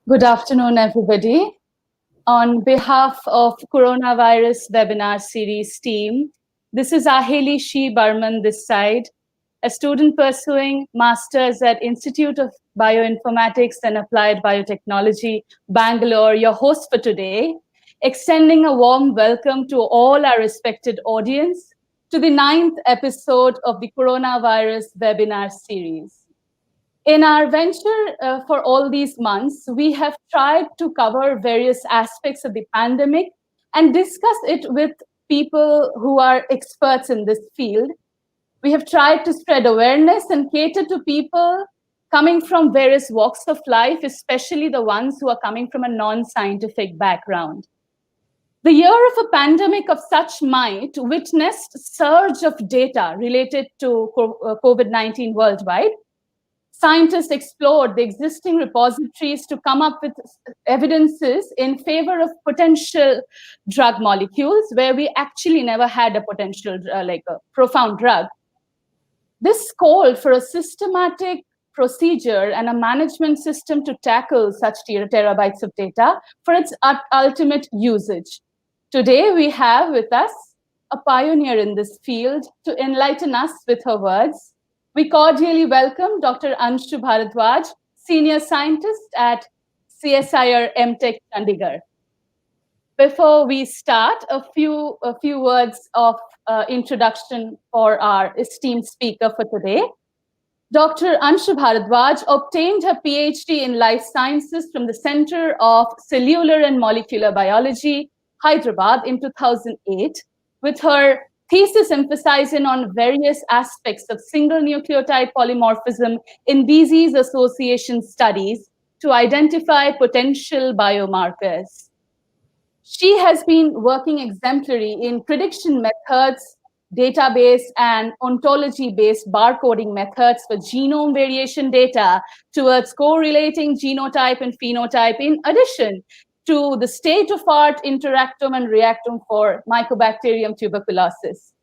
Good afternoon, everybody. On behalf of Coronavirus Webinar Series team, this is Aheli Shi Barman this side, a student pursuing Masters at Institute of Bioinformatics and Applied Biotechnology, Bangalore, your host for today, extending a warm welcome to all our respected audience to the 9th episode of the Coronavirus Webinar Series. In our venture for all these months, we have tried to cover various aspects of the pandemic and discuss it with people who are experts in this field. We have tried to spread awareness and cater to people coming from various walks of life, especially the ones who are coming from a non-scientific background. The year of a pandemic of such might witnessed a surge of data related to COVID-19 worldwide. Scientists explored the existing repositories to come up with evidences in favor of potential drug molecules where we actually never had a potential, like a profound drug. This called for a systematic procedure and a management system to tackle such terabytes of data for its ultimate usage. Today, we have with us a pioneer in this field to enlighten us with her words. We cordially welcome Dr. Anshu Bhardwaj, Senior Scientist at CSIR MTech Chandigarh. Before we start, a few words of introduction for our esteemed speaker for today. Dr. Anshu Bhardwaj obtained her PhD in Life Sciences from the Center of Cellular and Molecular Biology, Hyderabad in 2008, with her thesis emphasizing on various aspects of single nucleotide polymorphism in disease association studies to identify potential biomarkers. She has been working exemplary in prediction methods, database and ontology-based barcoding methods for genome variation data towards correlating genotype and phenotype, in addition to the state-of-art interactome and reactome for Mycobacterium tuberculosis.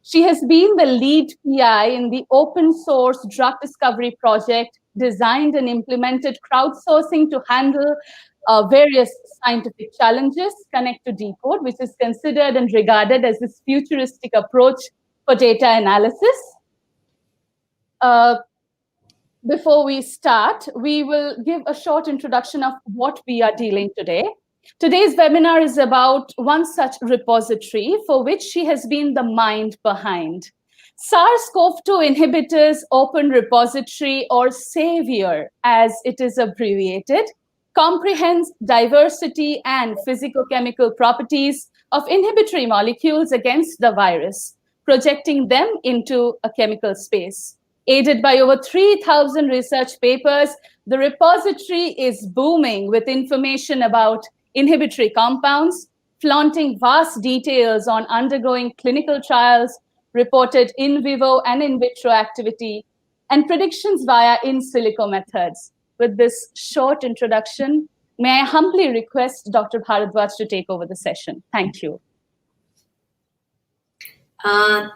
She has been the lead PI in the open source drug discovery project, designed and implemented crowdsourcing to handle various scientific challenges, Connect to Decode, which is considered and regarded as this futuristic approach for data analysis. Before we start, we will give a short introduction of what we are dealing today. Today's webinar is about one such repository for which she has been the mind behind. SARS-CoV-2 Inhibitors Open Repository, or SAVIOR as it is abbreviated, comprehends diversity and physicochemical properties of inhibitory molecules against the virus, projecting them into a chemical space. Aided by over 3,000 research papers, the repository is booming with information about inhibitory compounds, flaunting vast details on undergoing clinical trials, reported in vivo and in vitro activity, and predictions via in silico methods. With this short introduction, may I humbly request Dr. Bhardwaj to take over the session. Thank you.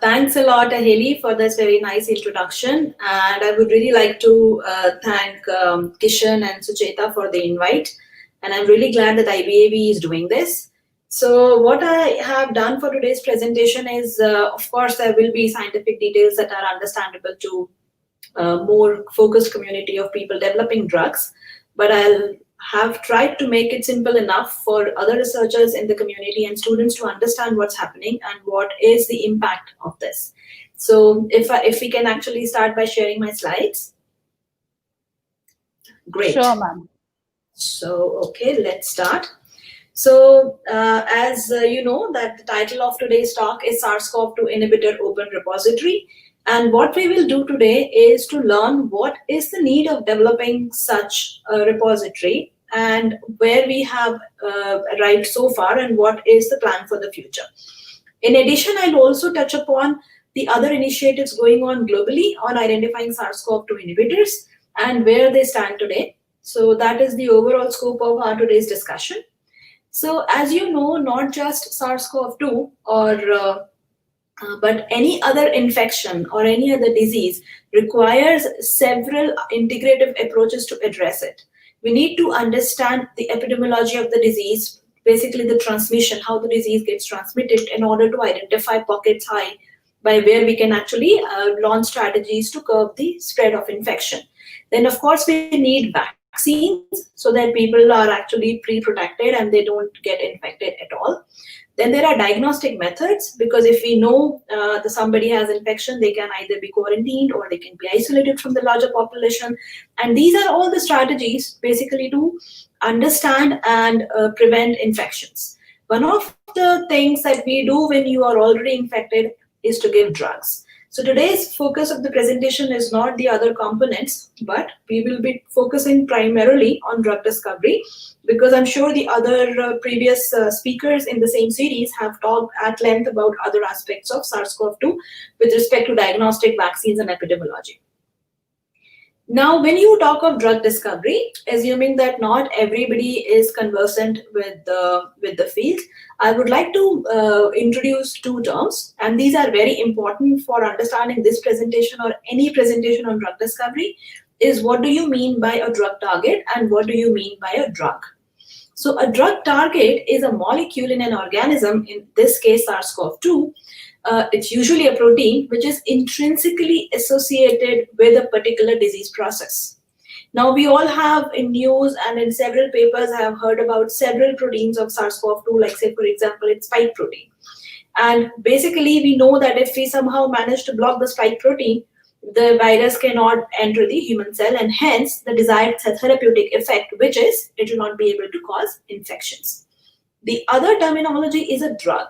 Thanks a lot, Aheli, for this very nice introduction. And I would really like to thank Kishan and Sucheta for the invite. And I'm really glad that IBAB is doing this. So what I have done for today's presentation is, of course, there will be scientific details that are understandable to a more focused community of people developing drugs. But I'll have tried to make it simple enough for other researchers in the community and students to understand what's happening and what is the impact of this. So if we can actually start by sharing my slides. Great. Sure, ma'am. So, okay, let's start. So as you know, that the title of today's talk is SARS-CoV-2 Inhibitor Open Repository. And what we will do today is to learn what is the need of developing such a repository and where we have arrived so far and what is the plan for the future. In addition, I'll also touch upon the other initiatives going on globally on identifying SARS-CoV-2 inhibitors and where they stand today. So that is the overall scope of our today's discussion. So as you know, not just SARS-CoV-2 but any other infection or any other disease requires several integrative approaches to address it. We need to understand the epidemiology of the disease, basically the transmission, how the disease gets transmitted, in order to identify pockets high by where we can actually launch strategies to curb the spread of infection. Then, of course, we need vaccines so that people are actually pre-protected and they don't get infected at all. Then there are diagnostic methods, because if we know that somebody has infection, they can either be quarantined or they can be isolated from the larger population. And these are all the strategies basically to understand and prevent infections. One of the things that we do when you are already infected is to give drugs. So today's focus of the presentation is not the other components, but we will be focusing primarily on drug discovery, because I'm sure the other previous speakers in the same series have talked at length about other aspects of SARS-CoV-2 with respect to diagnostic, vaccines, and epidemiology. Now, when you talk of drug discovery, assuming that not everybody is conversant with the field, I would like to introduce two terms, and these are very important for understanding this presentation or any presentation on drug discovery, is what do you mean by a drug target and what do you mean by a drug? So a drug target is a molecule in an organism, in this case SARS-CoV-2. It's usually a protein which is intrinsically associated with a particular disease process. Now, we all have in news and in several papers have heard about several proteins of SARS-CoV-2, like say, for example, it's spike protein. And basically, we know that if we somehow manage to block the spike protein, the virus cannot enter the human cell, and hence the desired therapeutic effect, which is it will not be able to cause infections. The other terminology is a drug.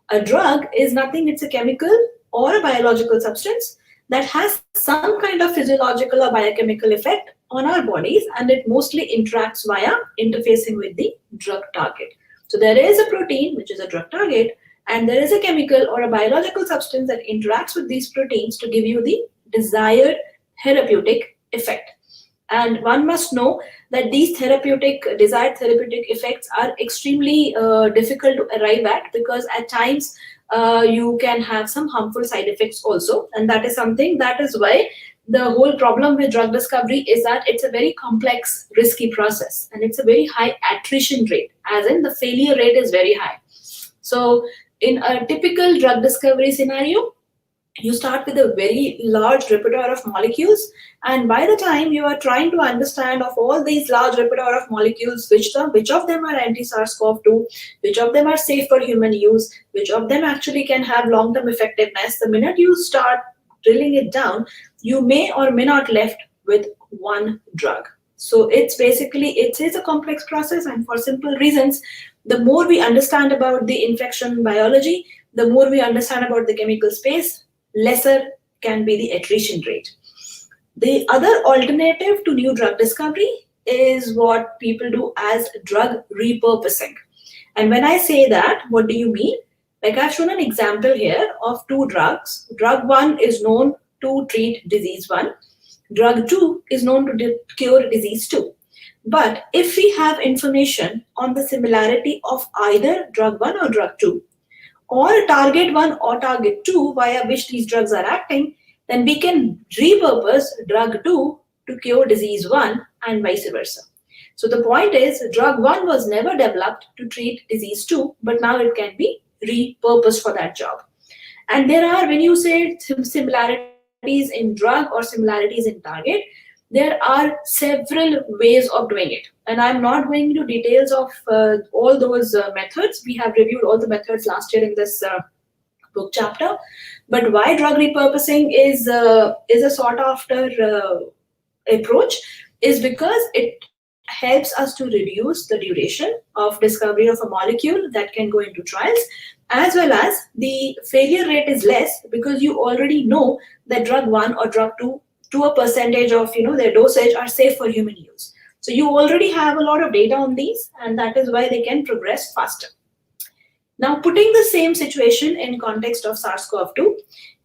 A drug is nothing, it's a chemical or a biological substance that has some kind of physiological or biochemical effect on our bodies, and it mostly interacts via interfacing with the drug target. So there is a protein, which is a drug target, and there is a chemical or a biological substance that interacts with these proteins to give you the desired therapeutic effect. And one must know that these desired therapeutic effects are extremely difficult to arrive at, because at times you can have some harmful side effects also. And that is something, that is why the whole problem with drug discovery is that it's a very complex, risky process, and it's a very high attrition rate, as in the failure rate is very high. So in a typical drug discovery scenario, you start with a very large repertoire of molecules, and by the time you are trying to understand of all these large repertoire of molecules, which of them are anti-SARS-CoV-2, which of them are safe for human use, which of them actually can have long-term effectiveness, the minute you start drilling it down, you may or may not left with one drug. So it is a complex process, and for simple reasons, the more we understand about the infection biology, the more we understand about the chemical space, lesser can be the attrition rate. The other alternative to new drug discovery is what people do as drug repurposing. And when I say that, what do you mean? Like I've shown an example here of two drugs. Drug 1 is known to treat disease 1. Drug 2 is known to cure disease 2. But if we have information on the similarity of either drug 1 or drug 2, or target 1 or target 2 via which these drugs are acting, then we can repurpose drug 2 to cure disease 1 and vice versa. So the point is, drug 1 was never developed to treat disease 2, but now it can be repurposed for that job. And there are, when you say similarities in drug or similarities in target, there are several ways of doing it. And I'm not going into details of all those methods. We have reviewed all the methods last year in this book chapter. But why drug repurposing is a sought after approach is because it helps us to reduce the duration of discovery of a molecule that can go into trials, as well as the failure rate is less because you already know that drug 1 or drug 2 to a percentage of their dosage are safe for human use. So you already have a lot of data on these, and that is why they can progress faster. Now, putting the same situation in context of SARS-CoV-2,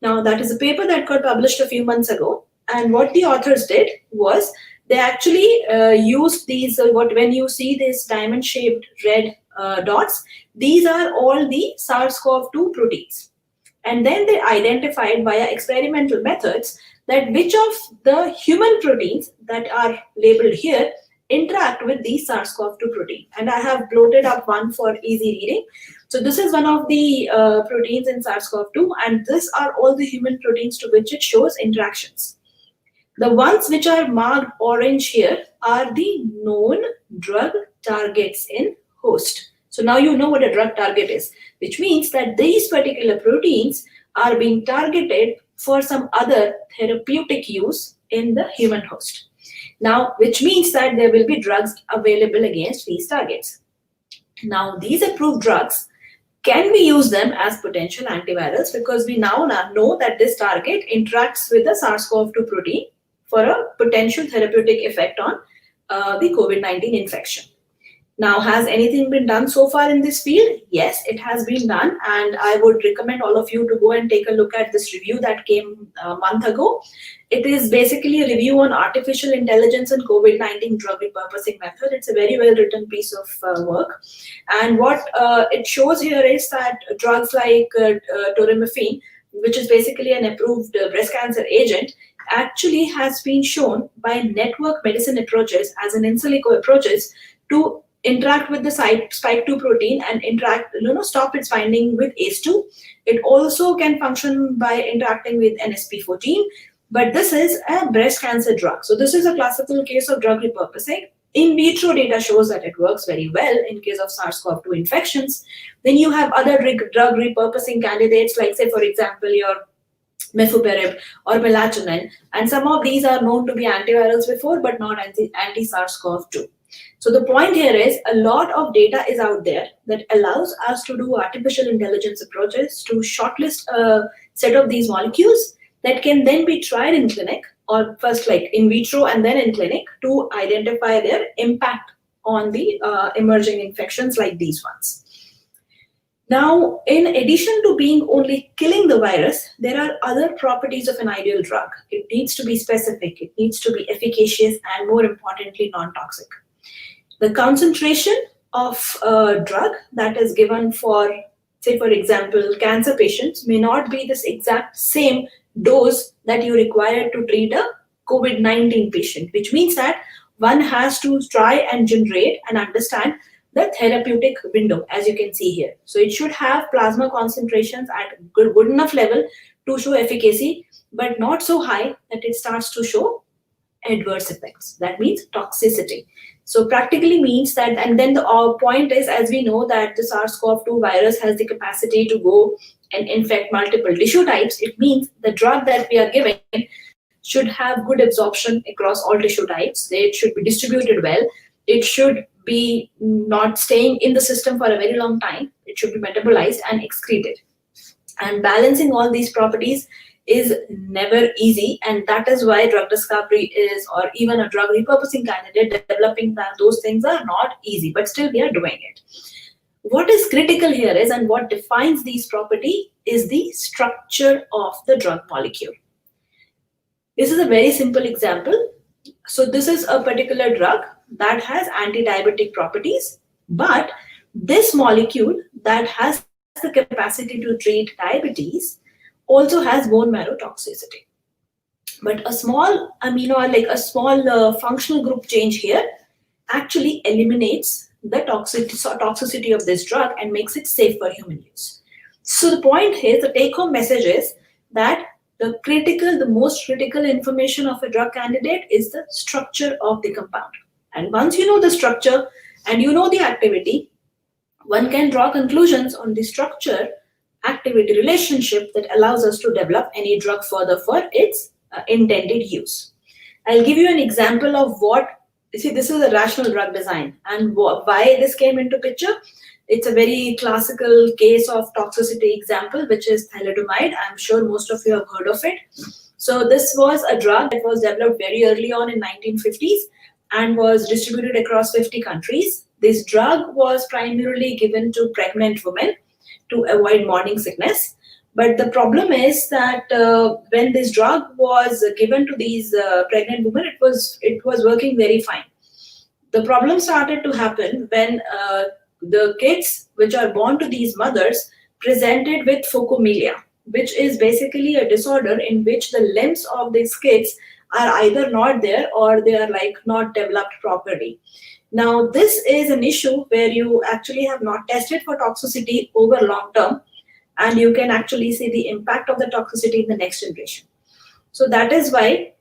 now that is a paper that got published a few months ago, and what the authors did was they actually used these, when you see these diamond-shaped red dots, these are all the SARS-CoV-2 proteins. And then they identified via experimental methods that which of the human proteins that are labeled here interact with the SARS-CoV-2 protein. And I have bloated up one for easy reading. So this is one of the proteins in SARS-CoV-2, and these are all the human proteins to which it shows interactions. The ones which are marked orange here are the known drug targets in host. So now you know what a drug target is, which means that these particular proteins are being targeted for some other therapeutic use in the human host. Now, which means that there will be drugs available against these targets. Now, these approved drugs, can we use them as potential antivirals? Because we now know that this target interacts with the SARS-CoV-2 protein for a potential therapeutic effect on the COVID-19 infection. Now, has anything been done so far in this field? Yes, it has been done, and I would recommend all of you to go and take a look at this review that came a month ago. It is basically a review on artificial intelligence and COVID-19 drug repurposing method. It's a very well written piece of work. And what it shows here is that drugs like toremifene, which is basically an approved breast cancer agent, actually has been shown by network medicine approaches as an in silico approaches to interact with the spike2 protein and stop its binding with ACE2. It also can function by interacting with NSP14, but this is a breast cancer drug. So this is a classical case of drug repurposing. In vitro data shows that it works very well in case of SARS-CoV-2 infections. Then you have other drug repurposing candidates, like say, for example, your mefuperib or melatonin, and some of these are known to be antivirals before, but not anti-SARS-CoV-2. So the point here is a lot of data is out there that allows us to do artificial intelligence approaches to shortlist a set of these molecules that can then be tried in clinic, or first like in vitro and then in clinic, to identify their impact on the emerging infections like these ones. Now, in addition to being only killing the virus, there are other properties of an ideal drug. It needs to be specific, it needs to be efficacious, and more importantly, non-toxic. The concentration of a drug that is given for, say, for example, cancer patients may not be this exact same dose that you require to treat a COVID-19 patient, which means that one has to try and generate and understand the therapeutic window, as you can see here. So it should have plasma concentrations at good enough level to show efficacy, but not so high that it starts to show adverse effects. That means toxicity. So practically means that, and then the point is, as we know that the SARS-CoV-2 virus has the capacity to go and infect multiple tissue types, it means the drug that we are giving should have good absorption across all tissue types. It should be distributed well. It should be not staying in the system for a very long time. It should be metabolized and excreted. And balancing all these properties is never easy, and that is why drug discovery is, or even a drug repurposing candidate, developing those things are not easy, but still we are doing it. What is critical here is, and what defines these properties is the structure of the drug molecule. This is a very simple example. So this is a particular drug that has anti-diabetic properties, but this molecule that has the capacity to treat diabetes also has bone marrow toxicity. But a small amino, like a small functional group change here, actually eliminates the toxicity of this drug and makes it safe for human use. So the point is, the take-home message is that the most critical information of a drug candidate is the structure of the compound. And once you know the structure and you know the activity, one can draw conclusions on the structure activity relationship that allows us to develop any drug further for its intended use. I'll give you an example of what, see, this is a rational drug design, and why this came into picture. It's a very classical case of toxicity example, which is thalidomide. I'm sure most of you have heard of it. So this was a drug that was developed very early on in 1950s and was distributed across 50 countries. This drug was primarily given to pregnant women to avoid morning sickness. But the problem is that when this drug was given to these pregnant women, it was working very fine. The problem started to happen when the kids which are born to these mothers presented with phocomelia. which is basically a disorder in which the limbs of these kids are either not there or they are like not developed properly. Now, this is an issue where you actually have not tested for toxicity over long term, and you can actually see the impact of the toxicity in the next generation. So that is why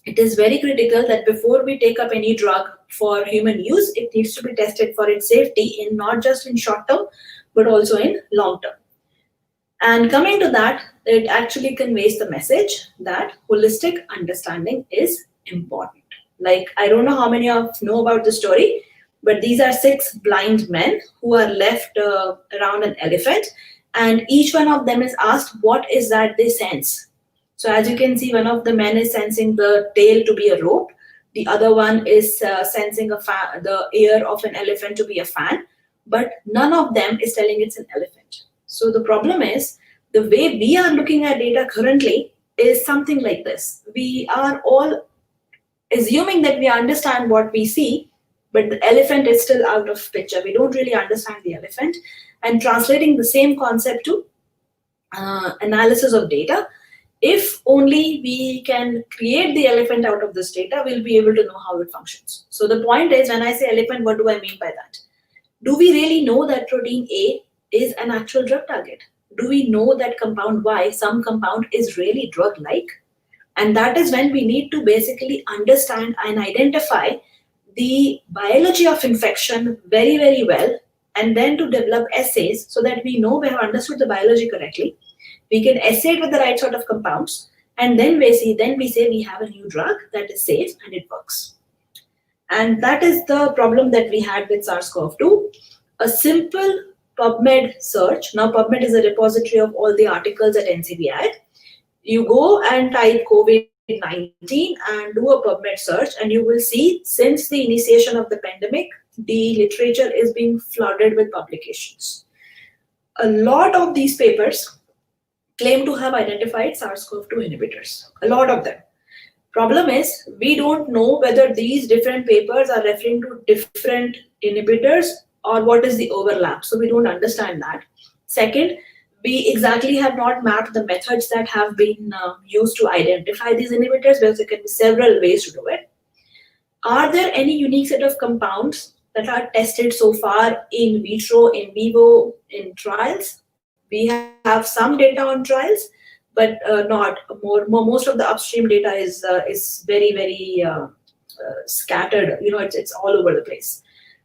it is very critical that before we take up any drug for human use, it needs to be tested for its safety in not just in short term, but also in long term. And coming to that, it actually conveys the message that holistic understanding is important. Like, I don't know how many of you know about the story, but these are 6 blind men who are left around an elephant, and each one of them is asked what is that they sense. So as you can see, one of the men is sensing the tail to be a rope. The other one is sensing the ear of an elephant to be a fan, but none of them is telling it's an elephant. So the problem is, the way we are looking at data currently is something like this. We are all assuming that we understand what we see, but the elephant is still out of picture. We don't really understand the elephant. And translating the same concept to analysis of data, if only we can create the elephant out of this data, we'll be able to know how it functions. So the point is, when I say elephant, what do I mean by that? Do we really know that protein A is an actual drug target? Do we know that compound Y, some compound, is really drug-like? And that is when we need to basically understand and identify the biology of infection very, very well, and then to develop assays so that we know we have understood the biology correctly. We can assay it with the right sort of compounds, and then we say we have a new drug that is safe and it works. And that is the problem that we had with SARS-CoV-2. A simple Pubmed search. Now, Pubmed is a repository of all the articles at NCBI. You go and type COVID-19 and do a Pubmed search, and you will see since the initiation of the pandemic, the literature is being flooded with publications. A lot of these papers claim to have identified SARS-CoV-2 inhibitors, a lot of them. Problem is, we don't know whether these different papers are referring to different inhibitors or what is the overlap. So we don't understand that. Second, we exactly have not mapped the methods that have been used to identify these inhibitors, because there can be several ways to do it. Are there any unique set of compounds that are tested so far in vitro, in vivo, in trials? We have some data on trials, but not more. Most of the upstream data is very, very scattered. It's all over the place.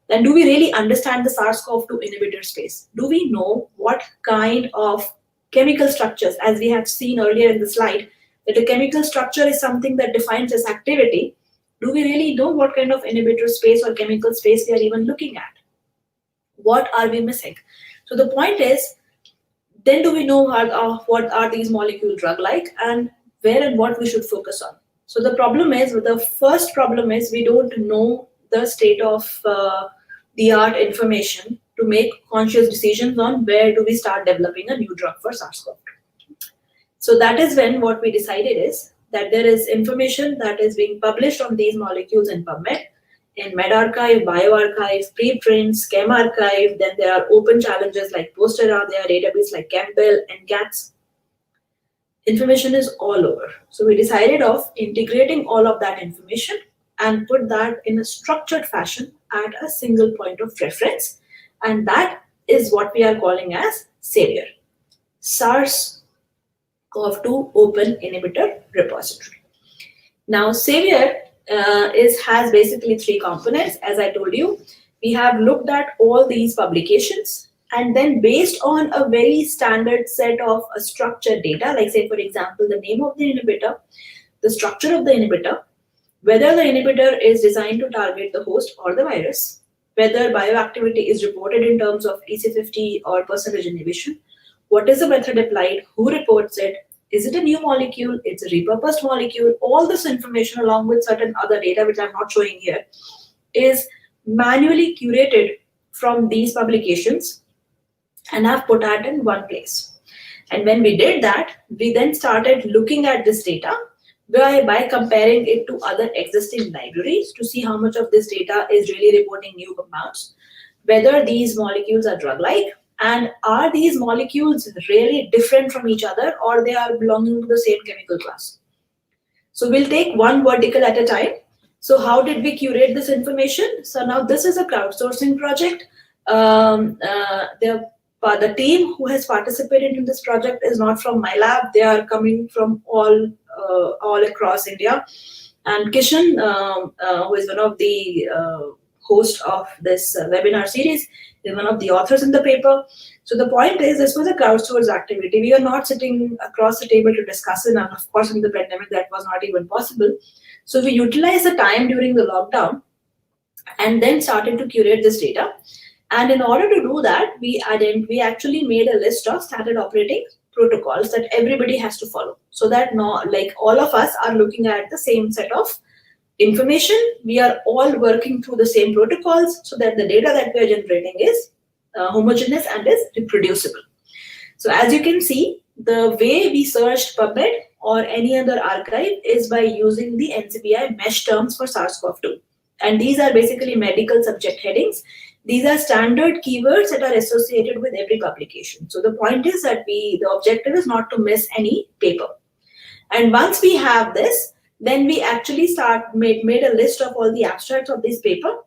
Then do we really understand the SARS-CoV-2 inhibitor space? Do we know what kind of chemical structures, as we have seen earlier in the slide, that a chemical structure is something that defines its activity? Do we really know what kind of inhibitor space or chemical space we are even looking at? What are we missing? So the point is, then do we know what are these molecules drug-like, and where and what we should focus on? So the problem is, the first problem is, we don't know the state of the art information to make conscious decisions on where do we start developing a new drug for SARS-CoV-2. So that is when what we decided is that there is information that is being published on these molecules in Pubmed, in medRxiv, bioRxiv, preprints, chemarchive. Then there are open challenges like Postera, there are databases like Campbell and GATS. Information is all over. So we decided of integrating all of that information and put that in a structured fashion at a single point of reference. And that is what we are calling as SAVIOR, SARS-CoV-2 Open Inhibitor Repository. Now, SAVIOR has basically 3 components. As I told you, we have looked at all these publications, and then based on a very standard set of structured data, like say for example, the name of the inhibitor, the structure of the inhibitor, whether the inhibitor is designed to target the host or the virus, whether bioactivity is reported in terms of EC50 or percentage inhibition, what is the method applied, who reports it, is it a new molecule, it's a repurposed molecule, all this information along with certain other data which I'm not showing here is manually curated from these publications and have put that in one place. And when we did that, we then started looking at this data by comparing it to other existing libraries to see how much of this data is really reporting new compounds, whether these molecules are drug-like, And are these molecules really different from each other, or they are belonging to the same chemical class? So we'll take one vertical at a time. So how did we curate this information? So now this is a crowdsourcing project. The team who has participated in this project is not from my lab. They are coming from all across India. And Kishan, who is one of the host of this webinar series, is one of the authors in the paper. So the point is, this was a crowdsourced activity. We are not sitting across the table to discuss it, and of course in the pandemic that was not even possible. So we utilized the time during the lockdown and then started to curate this data. And in order to do that, we actually made a list of standard operating protocols that everybody has to follow, so that like all of us are looking at the same set of information. We are all working through the same protocols so that the data that we are generating is homogeneous and is reproducible. So as you can see, the way we searched Pubmed or any other archive is by using the NCBI mesh terms for SARS-CoV-2. And these are basically medical subject headings. These are standard keywords that are associated with every publication. So the point is that the objective is not to miss any paper. And once we have this, then we actually made a list of all the abstracts of this paper.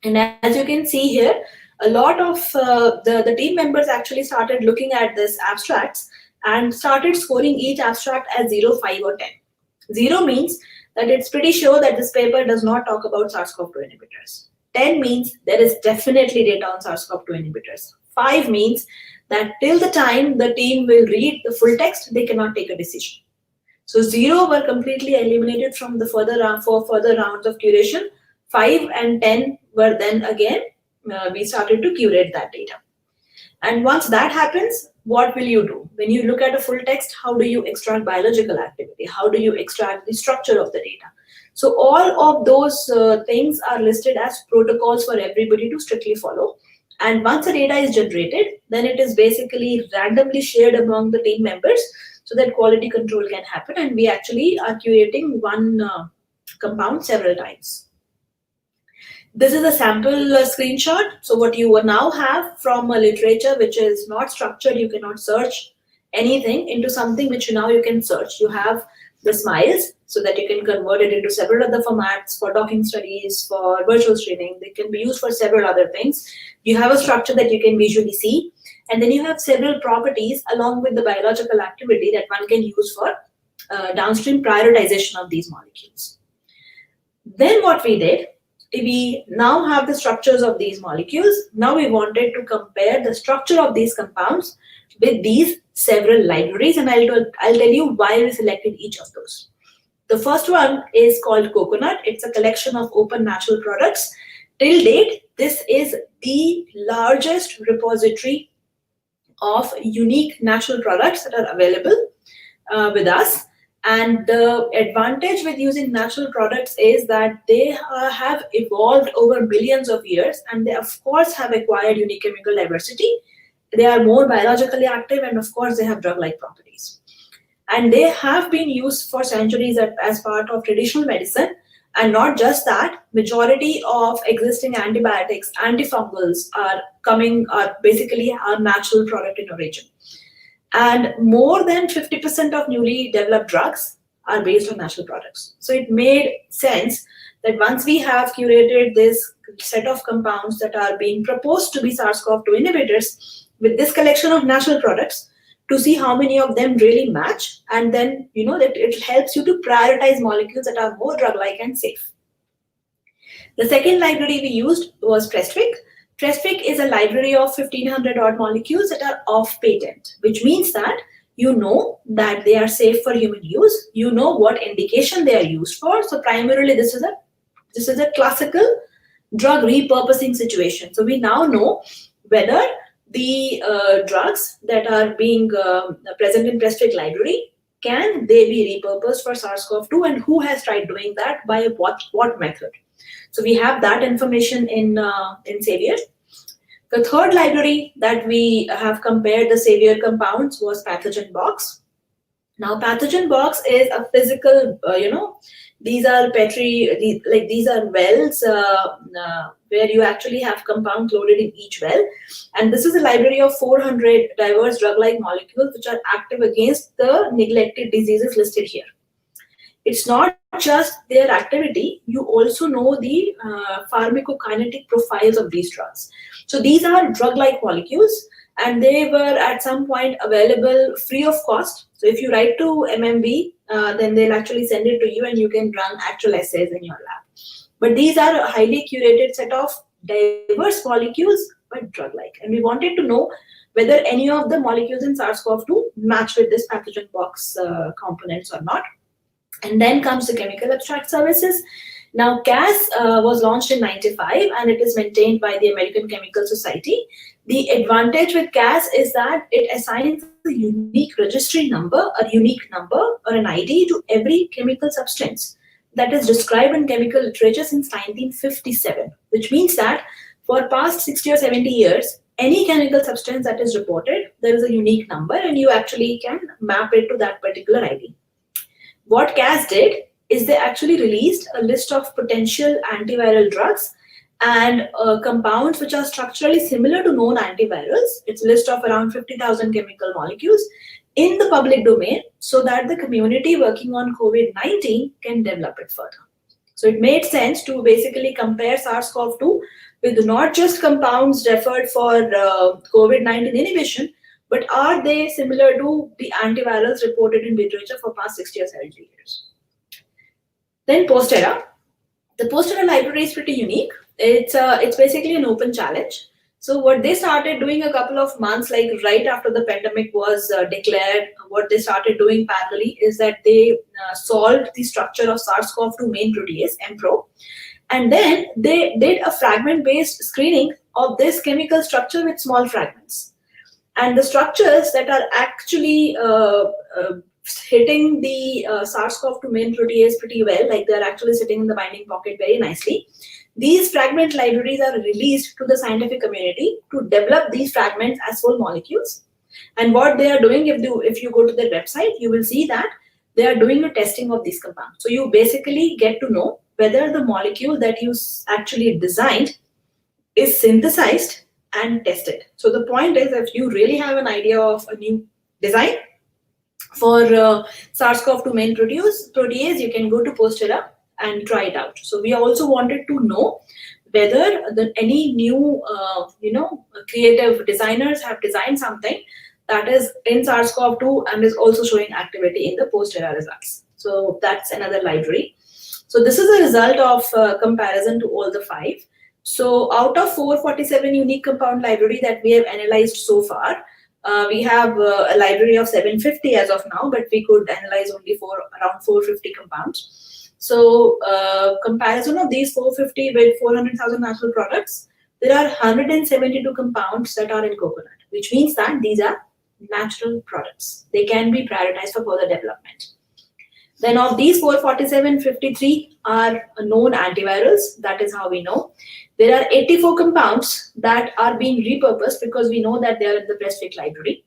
And as you can see here, a lot of the team members actually started looking at this abstracts and started scoring each abstract as 0, 5, or 10. 0 means that it's pretty sure that this paper does not talk about SARS-CoV-2 inhibitors. 10 means there is definitely data on SARS-CoV-2 inhibitors. 5 means that till the time the team will read the full text, they cannot take a decision. So 0 were completely eliminated from the further rounds of curation. 5 and 10 were then again, we started to curate that data. And once that happens, what will you do? When you look at a full text, how do you extract biological activity? How do you extract the structure of the data? So all of those things are listed as protocols for everybody to strictly follow. And once the data is generated, then it is basically randomly shared among the team members so that quality control can happen. And we actually are curating one compound several times. This is a sample screenshot. So what you now have from a literature which is not structured, you cannot search anything, into something which now you can search. You have the smiles so that you can convert it into several other formats for docking studies, for virtual screening. They can be used for several other things. You have a structure that you can visually see. And then you have several properties along with the biological activity that one can use for downstream prioritization of these molecules. Then what we did, we now have the structures of these molecules. Now we wanted to compare the structure of these compounds with these several libraries, and I'll tell you why we selected each of those. The first one is called Coconut. It's a collection of open natural products. Till date, this is the largest repository of unique natural products that are available with us. And the advantage with using natural products is that they have evolved over billions of years, and they of course have acquired unique chemical diversity. They are more biologically active, and of course they have drug-like properties. And they have been used for centuries as part of traditional medicine. And not just that, majority of existing antibiotics, antifungals are basically a natural product in origin. And more than 50% of newly developed drugs are based on natural products. So it made sense that once we have curated this set of compounds that are being proposed to be SARS-CoV-2 inhibitors with this collection of natural products, to see how many of them really match, and then that it helps you to prioritize molecules that are more drug-like and safe. The second library we used was Prestwick. Prestwick is a library of 1500 odd molecules that are off patent, which means that that they are safe for human use. You know what indication they are used for. So primarily this is a classical drug repurposing situation. So we now know whether the drugs that are being present in Prestwick library, can they be repurposed for SARS-CoV-2, and who has tried doing that by what method? So we have that information in Savior. The third library that we have compared the Savior compounds was Pathogen Box. Now, Pathogen Box is a physical, these are these are wells where you actually have compounds loaded in each well. And this is a library of 400 diverse drug-like molecules which are active against the neglected diseases listed here. It's not just their activity, you also know the pharmacokinetic profiles of these drugs. So these are drug-like molecules, and they were at some point available free of cost. So if you write to MMB, then they'll actually send it to you and you can run actual essays in your lab. But these are a highly curated set of diverse molecules, but drug-like. And we wanted to know whether any of the molecules in SARS-CoV-2 match with this pathogen box components or not. And then comes the chemical abstract services. Now, CAS was launched in '95 and it is maintained by the American Chemical Society. The advantage with CAS is that it assigns a unique registry number, a unique number, or an ID to every chemical substance that is described in chemical literature since 1957, which means that for past 60 or 70 years, any chemical substance that is reported, there is a unique number and you actually can map it to that particular ID. What CAS did is they actually released a list of potential antiviral drugs and compounds which are structurally similar to known antivirals. It's a list of around 50,000 chemical molecules in the public domain so that the community working on COVID-19 can develop it further. So it made sense to basically compare SARS-CoV-2 with not just compounds referred for COVID-19 inhibition, but are they similar to the antivirals reported in literature for past 60 or 70 years? Then Postera. The Postera library is pretty unique. It's basically an open challenge. So what they started doing a couple of months, like right after the pandemic was declared, what they started doing parallelly is that they solved the structure of SARS-CoV-2 main protease, MPRO, and then they did a fragment-based screening of this chemical structure with small fragments. And the structures that are actually hitting the SARS-CoV-2 main protease pretty well, like they're actually sitting in the binding pocket very nicely. These fragment libraries are released to the scientific community to develop these fragments as full molecules. And what they are doing, if you go to their website, you will see that they are doing a testing of these compounds. So you basically get to know whether the molecule that you actually designed is synthesized and tested. So the point is, if you really have an idea of a new design for SARS-CoV-2 main protease, you can go to Postera and try it out. So we also wanted to know whether any new, creative designers have designed something that is in SARS-CoV-2 and is also showing activity in the Postera results. So that's another library. So this is a result of comparison to all the 5. So out of 447 unique compound library that we have analyzed so far, we have a library of 750 as of now, but we could analyze only around 450 compounds. So comparison of these 450 with 400,000 natural products, there are 172 compounds that are in coconut, which means that these are natural products. They can be prioritized for further development. Then of these 447, 53 are known antivirals. That is how we know. There are 84 compounds that are being repurposed because we know that they are in the Prestwick library.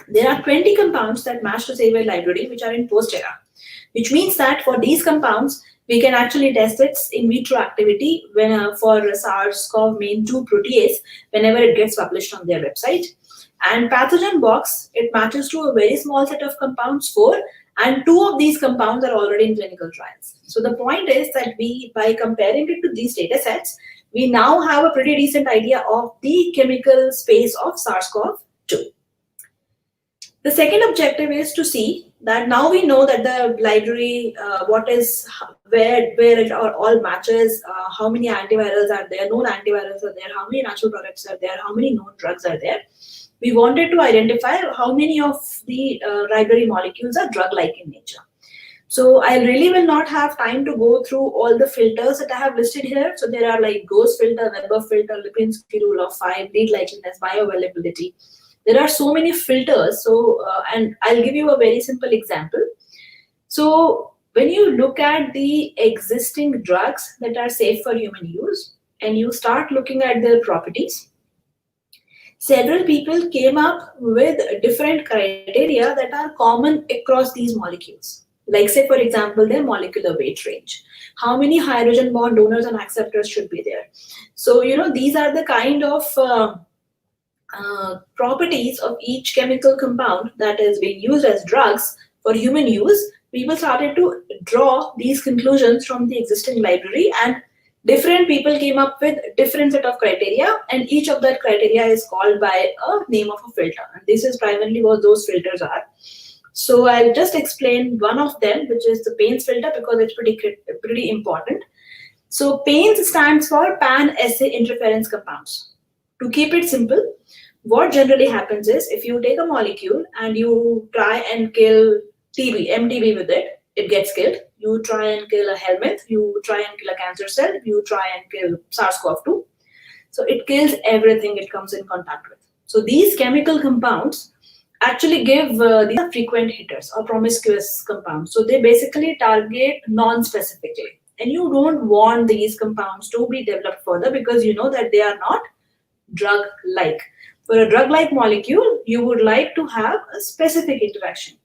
There are 20 compounds that match to Saver library, which are in Postera, which means that for these compounds, we can actually test its in vitro activity for SARS-CoV main 2 protease whenever it gets published on their website. And Pathogen Box, it matches to a very small set of compounds, 4, and 2 of these compounds are already in clinical trials. So the point is that by comparing it to these data sets, we now have a pretty decent idea of the chemical space of SARS-CoV-2. The second objective is to see that now we know that the library, where it all matches, how many antivirals are there, known antivirals are there, how many natural products are there, how many known drugs are there. We wanted to identify how many of the library molecules are drug-like in nature. So I really will not have time to go through all the filters that I have listed here. So there are like Gauss filter, Weber filter, Lipinski rule of 5, lead likeliness, bioavailability. There are so many filters. So, and I'll give you a very simple example. So when you look at the existing drugs that are safe for human use, and you start looking at their properties, several people came up with different criteria that are common across these molecules. Like say, for example, their molecular weight range. How many hydrogen bond donors and acceptors should be there? So, these are the kind of properties of each chemical compound that is being used as drugs for human use. People started to draw these conclusions from the existing library, and different people came up with different set of criteria, and each of that criteria is called by a name of a filter. And this is primarily what those filters are. So I'll just explain one of them, which is the Payne's filter, because it's pretty important. So Payne's stands for pan-assay interference compounds. To keep it simple, what generally happens is if you take a molecule and you try and kill MTB with it, it gets killed. You try and kill a helminth, you try and kill a cancer cell, you try and kill SARS-CoV-2. So it kills everything it comes in contact with. So these chemical compounds actually give these are frequent hitters or promiscuous compounds. So they basically target non-specifically. And you don't want these compounds to be developed further because you know that they are not drug-like. For a drug-like molecule, you would like to have a specific interaction.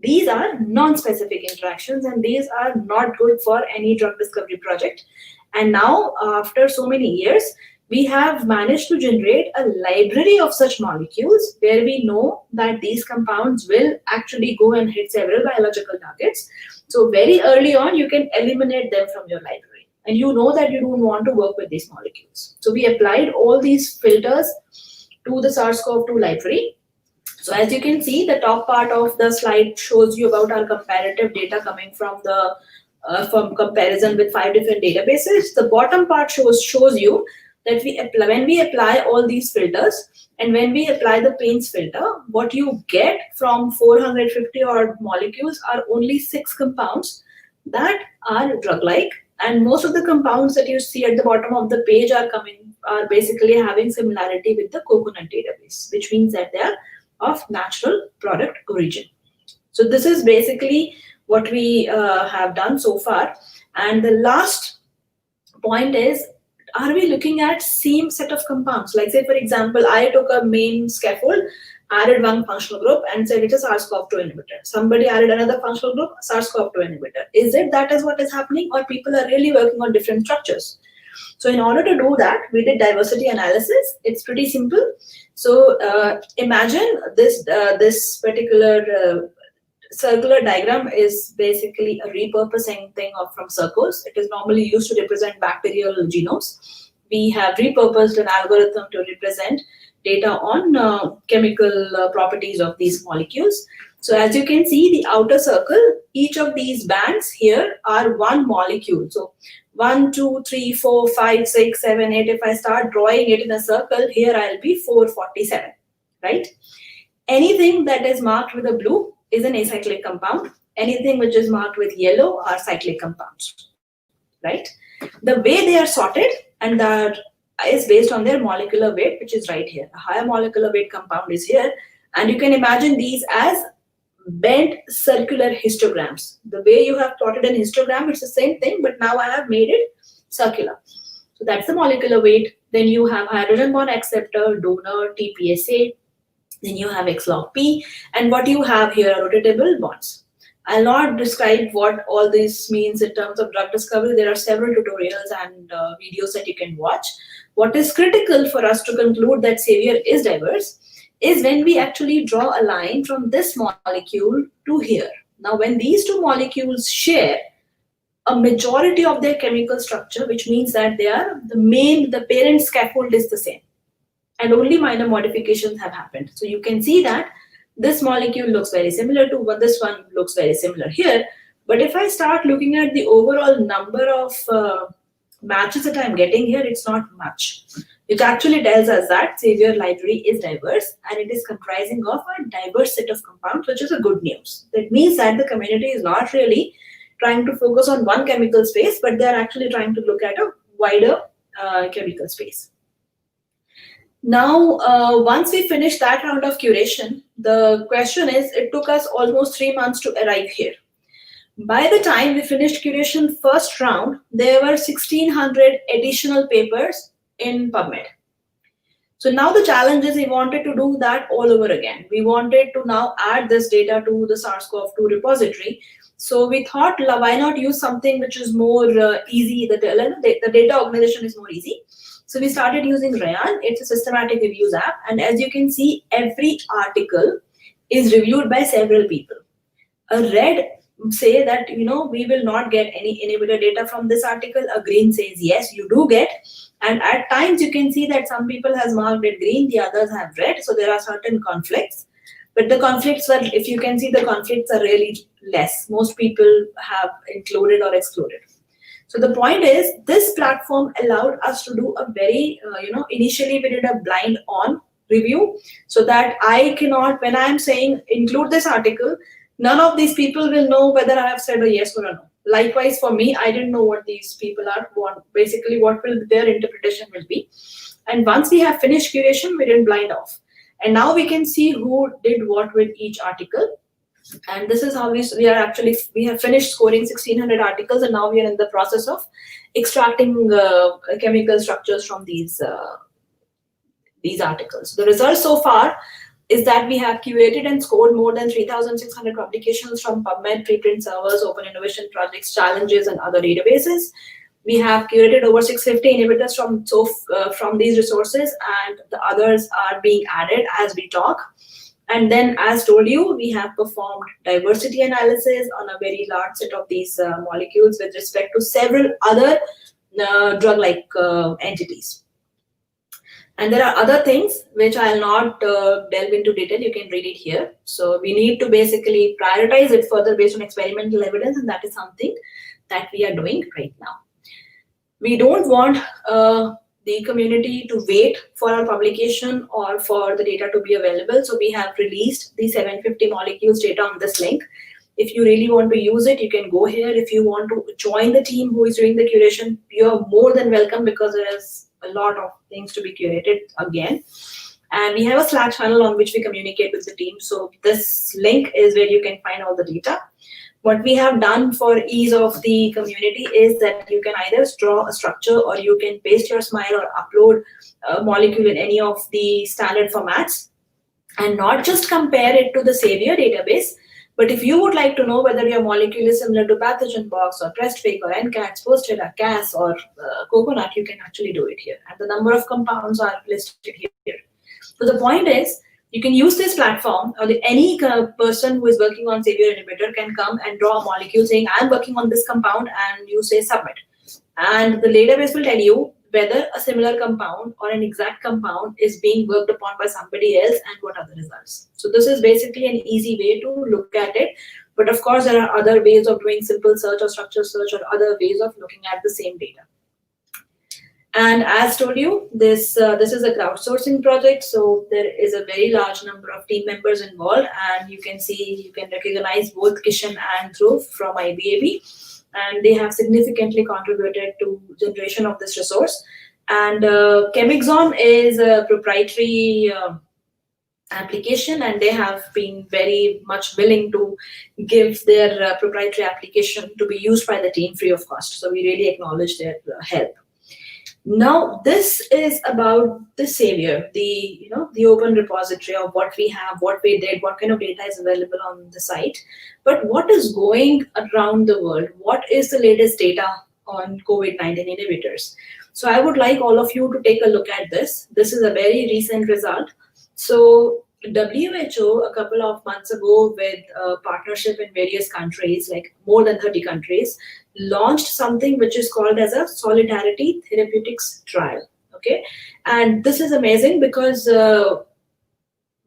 These are non-specific interactions, and these are not good for any drug discovery project. And now, after so many years, we have managed to generate a library of such molecules where we know that these compounds will actually go and hit several biological targets. So very early on, you can eliminate them from your library. And you know that you don't want to work with these molecules. So we applied all these filters to the SARS-CoV-2 library. So as you can see, the top part of the slide shows you about our comparative data coming from the from comparison with 5 different databases. The bottom part shows you that when we apply all these filters and when we apply the Payne's filter, what you get from 450 odd molecules are only 6 compounds that are drug-like, and most of the compounds that you see at the bottom of the page are basically having similarity with the coconut database, which means that they are of natural product origin. So this is basically what we have done so far. And the last point is, are we looking at same set of compounds? Like say, for example, I took a main scaffold, added one functional group and said it is SARS-CoV-2 inhibitor. Somebody added another functional group, SARS-CoV-2 inhibitor. Is it that is what is happening, or people are really working on different structures? So in order to do that, we did diversity analysis. It's pretty simple. So imagine this particular circular diagram is basically a repurposing thing from circles. It is normally used to represent bacterial genomes. We have repurposed an algorithm to represent data on chemical properties of these molecules. So as you can see, the outer circle, each of these bands here are one molecule. So 1, 2, 3, 4, 5, 6, 7, 8. If I start drawing it in a circle, here I'll be 447, right? Anything that is marked with a blue is an acyclic compound. Anything which is marked with yellow are cyclic compounds, right? The way they are sorted, and that is based on their molecular weight, which is right here. A higher molecular weight compound is here, and you can imagine these as bent circular histograms. The way you have plotted an histogram, it's the same thing, but now I have made it circular. So that's the molecular weight. Then you have hydrogen bond acceptor, donor, TPSA. Then you have X log P, and what you have here are rotatable bonds. I'll not describe what all this means in terms of drug discovery. There are several tutorials and videos that you can watch. What is critical for us to conclude that Savior is diverse is when we actually draw a line from this molecule to here. Now, when these two molecules share a majority of their chemical structure, which means that they are the parent scaffold is the same, and only minor modifications have happened. So you can see that this molecule looks very similar to what this one looks very similar here. But if I start looking at the overall number of matches that I'm getting here, it's not much. It actually tells us that Savior library is diverse, and it is comprising of a diverse set of compounds, which is a good news. That means that the community is not really trying to focus on one chemical space, but they're actually trying to look at a wider chemical space. Now, once we finish that round of curation, the question is, it took us almost 3 months to arrive here. By the time we finished curation first round, there were 1,600 additional papers in Pubmed. So now the challenge is we wanted to do that all over again. We wanted to now add this data to the SARS-CoV-2 repository. So we thought, why not use something which is more easy, the data organization is more easy. So we started using Rayan. It's a systematic reviews app. And as you can see, every article is reviewed by several people. A red say that, we will not get any inhibitor data from this article. A green says, yes, you do get. And at times you can see that some people has marked it green, the others have red. So there are certain conflicts. But the conflicts are, if you can see, the conflicts are really less. Most people have included or excluded. So the point is, this platform allowed us to do a very, initially we did a blind on review, so that I cannot, when I'm saying include this article, none of these people will know whether I have said a yes or a no. Likewise for me, I didn't know what these people are, basically what will their interpretation will be. And once we have finished curation, we didn't blind off. And now we can see who did what with each article. And this is how we have finished scoring 1600 articles, and now we are in the process of extracting chemical structures from these articles. The results so far is that we have curated and scored more than 3,600 publications from Pubmed, preprint servers, open innovation projects, challenges, and other databases. We have curated over 650 inhibitors from these resources, and the others are being added as we talk. And then, as told you, we have performed diversity analysis on a very large set of these molecules with respect to several other drug-like entities. And there are other things which I'll not delve into detail. You can read it here. So we need to basically prioritize it further based on experimental evidence, and that is something that we are doing right now. We don't want the community to wait for our publication or for the data to be available. So we have released the 750 molecules data on this link. If you really want to use it, you can go here. If you want to join the team who is doing the curation, you're more than welcome, because there is a lot of things to be curated again. And we have a Slack channel on which we communicate with the team. So this link is where you can find all the data. What we have done for ease of the community is that you can either draw a structure, or you can paste your smile or upload a molecule in any of the standard formats, and not just compare it to the Savior database. But if you would like to know whether your molecule is similar to Pathogen Box or Prestwick or NCATS, Posterior, CAS, or Coconut, you can actually do it here. And the number of compounds are listed here. So the point is, you can use this platform, or any person who is working on Savior inhibitor can come and draw a molecule saying, I'm working on this compound, and you say submit. And the database will tell you whether a similar compound or an exact compound is being worked upon by somebody else and what are the results. So this is basically an easy way to look at it. But of course, there are other ways of doing simple search or structure search, or other ways of looking at the same data. And as told you, this is a crowdsourcing project. So there is a very large number of team members involved, and you can recognize both Kishan and Dhruv from IBAB. And they have significantly contributed to generation of this resource. And Chemixon is a proprietary application, and they have been very much willing to give their proprietary application to be used by the team free of cost. So we really acknowledge their help. Now, this is about the Savior, the open repository of what we have, what we did, what kind of data is available on the site. But what is going around the world? What is the latest data on COVID-19 inhibitors? So I would like all of you to take a look at this. This is a very recent result. So WHO, a couple of months ago, with a partnership in various countries, like more than 30 countries, launched something which is called as a Solidarity Therapeutics trial. Okay, and this is amazing because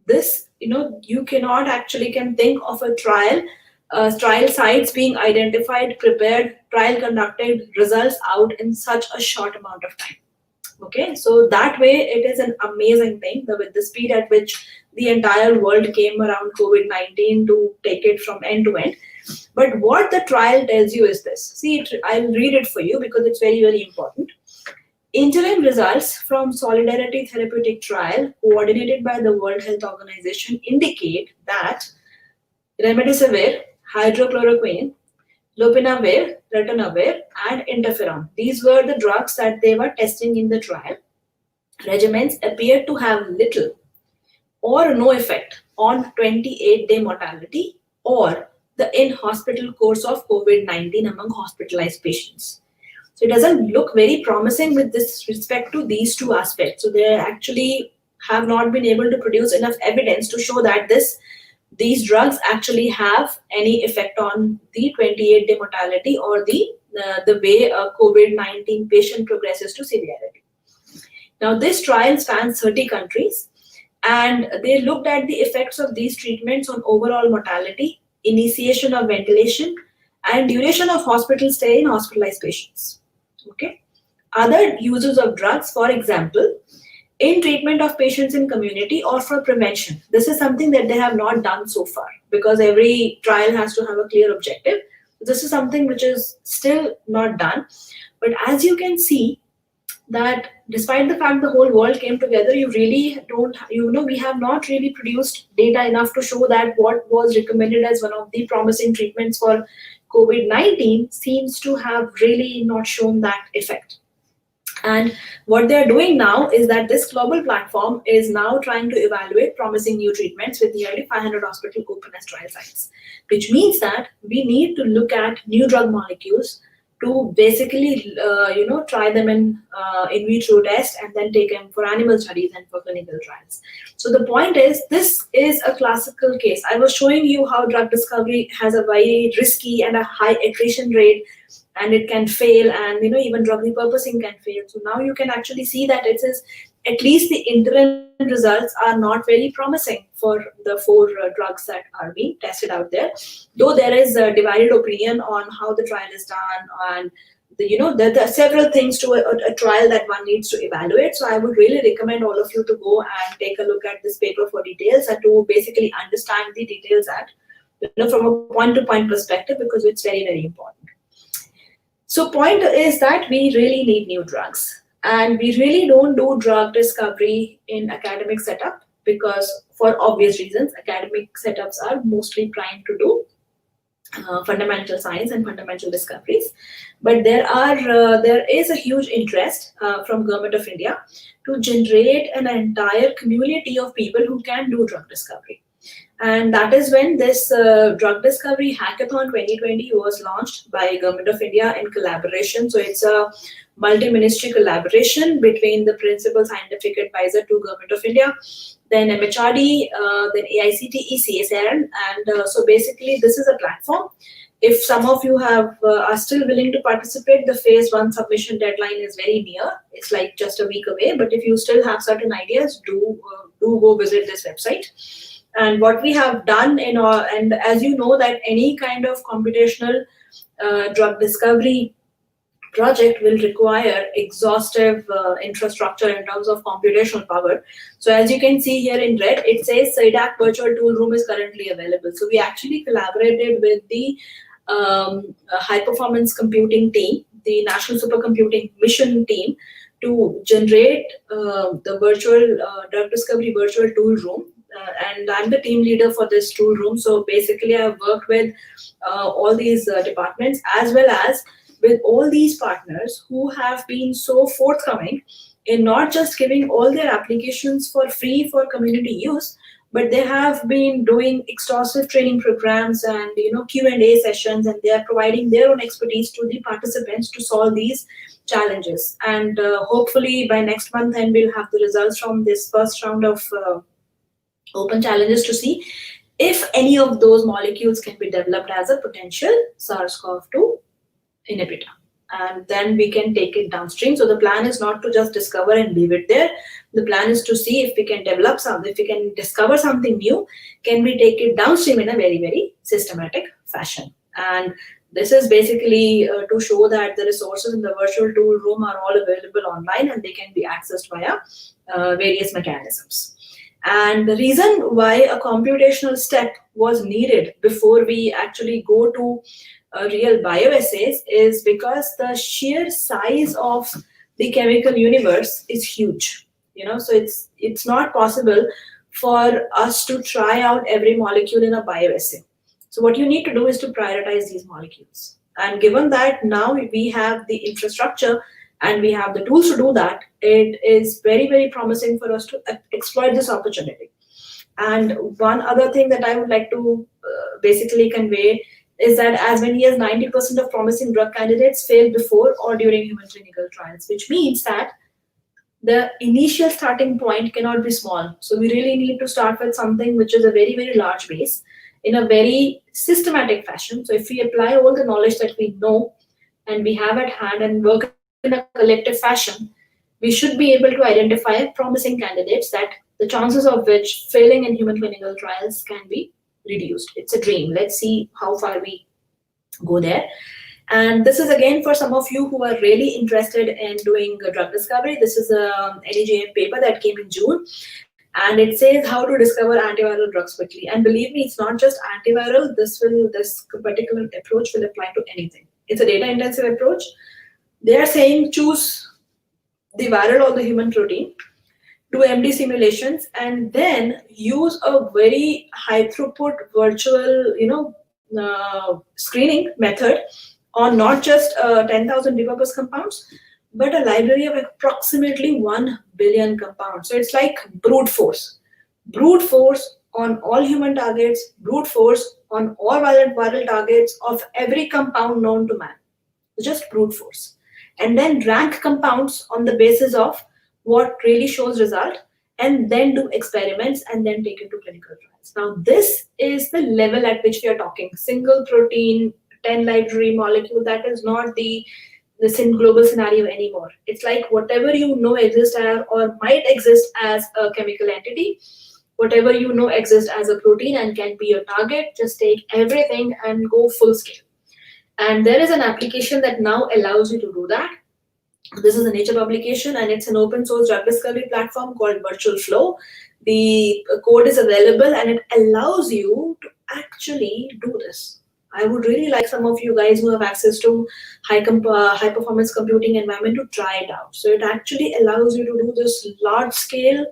this, you cannot actually can think of a trial sites being identified, prepared, trial conducted, results out in such a short amount of time. Okay, so that way it is an amazing thing with the speed at which the entire world came around COVID-19 to take it from end to end. But what the trial tells you is this. See, I'll read it for you because it's very, very important. Interim results from Solidarity Therapeutic Trial coordinated by the World Health Organization indicate that remdesivir, hydrochloroquine, lopinavir, ritonavir, and interferon, these were the drugs that they were testing in the trial. regimens appeared to have little or no effect on 28-day mortality or the in-hospital course of COVID-19 among hospitalized patients. So it doesn't look very promising with this respect to these two aspects. So they actually have not been able to produce enough evidence to show that these drugs actually have any effect on the 28-day mortality or the way a COVID-19 patient progresses to severity. Now, this trial spans 30 countries, and they looked at the effects of these treatments on overall mortality, initiation of ventilation, and duration of hospital stay in hospitalized patients. Okay. Other uses of drugs, for example, in treatment of patients in community or for prevention. This is something that they have not done so far because every trial has to have a clear objective. This is something which is still not done. But as you can see, that despite the fact the whole world came together, you really don't, we have not really produced data enough to show that what was recommended as one of the promising treatments for COVID-19 seems to have really not shown that effect. And what they're doing now is that this global platform is now trying to evaluate promising new treatments with nearly 500 hospital open as trial sites, which means that we need to look at new drug molecules to basically, try them in vitro test and then take them for animal studies and for clinical trials. So the point is, this is a classical case. I was showing you how drug discovery has a very risky and a high attrition rate, and it can fail, and even drug repurposing can fail. So now you can actually see that it is, at least the interim results are not very promising for the 4 drugs that are being tested out there. Though there is a divided opinion on how the trial is done, and there are several things to a trial that one needs to evaluate. So I would really recommend all of you to go and take a look at this paper for details and to basically understand the details from a point-to-point perspective, because it's very, very important. So point is that we really need new drugs, and we really don't do drug discovery in academic setup because, for obvious reasons, academic setups are mostly primed to do fundamental science and fundamental discoveries. But there is a huge interest from Government of India to generate an entire community of people who can do drug discovery. And that is when this Drug Discovery Hackathon 2020 was launched by Government of India in collaboration. So it's a multi-ministry collaboration between the Principal Scientific Advisor to Government of India, then MHRD, then AICTE, CSIRN, and so basically this is a platform. If some of you are still willing to participate, the phase 1 submission deadline is very near. It's like just a week away. But if you still have certain ideas, do go visit this website. And what we have done and as you know that any kind of computational drug discovery project will require exhaustive infrastructure in terms of computational power. So as you can see here in red, it says CIDAC virtual tool room is currently available. So we actually collaborated with the high performance computing team, the National Supercomputing Mission team, to generate the virtual drug discovery virtual tool room. And I'm the team leader for this tool room. So basically I've worked with all these departments, as well as with all these partners who have been so forthcoming in not just giving all their applications for free for community use, but they have been doing exhaustive training programs and Q&A sessions, and they are providing their own expertise to the participants to solve these challenges. And hopefully by next month, and we'll have the results from this first round of open challenges to see if any of those molecules can be developed as a potential SARS-CoV-2 inhibitor. And then we can take it downstream. So the plan is not to just discover and leave it there. The plan is to see if we can develop something, if we can discover something new, can we take it downstream in a very, very systematic fashion. And this is basically to show that the resources in the virtual tool room are all available online and they can be accessed via various mechanisms. And the reason why a computational step was needed before we actually go to real bioassays is because the sheer size of the chemical universe is huge. So it's not possible for us to try out every molecule in a bioassay. So what you need to do is to prioritize these molecules. And given that now we have the infrastructure and we have the tools to do that, it is very, very promising for us to exploit this opportunity. And one other thing that I would like to basically convey is that as many as 90% of promising drug candidates fail before or during human clinical trials, which means that the initial starting point cannot be small. So we really need to start with something which is a very, very large base in a very systematic fashion. So if we apply all the knowledge that we know and we have at hand and work in a collective fashion, we should be able to identify promising candidates that the chances of which failing in human clinical trials can be reduced. It's a dream. Let's see how far we go there. And this is again for some of you who are really interested in doing drug discovery. This is a NEJM paper that came in June, and it says how to discover antiviral drugs quickly. And believe me, it's not just antiviral. This particular approach will apply to anything. It's a data-intensive approach. They are saying choose the viral or the human protein, do MD simulations, and then use a very high throughput virtual, screening method on not just 10,000 repurposed compounds, but a library of approximately 1 billion compounds. So it's like brute force on all human targets, brute force on all viral targets of every compound known to man. Just brute force. And then rank compounds on the basis of what really shows result, and then do experiments and then take it to clinical trials. Now, this is the level at which we are talking. Single protein, 10 library molecule, that is not the global scenario anymore. It's like whatever you know exists or might exist as a chemical entity, whatever you know exists as a protein and can be your target, just take everything and go full scale. And there is an application that now allows you to do that. This is a Nature publication, and it's an open source drug discovery platform called Virtual Flow. The code is available, and it allows you to actually do this. I would really like some of you guys who have access to high performance computing environment to try it out. So it actually allows you to do this large scale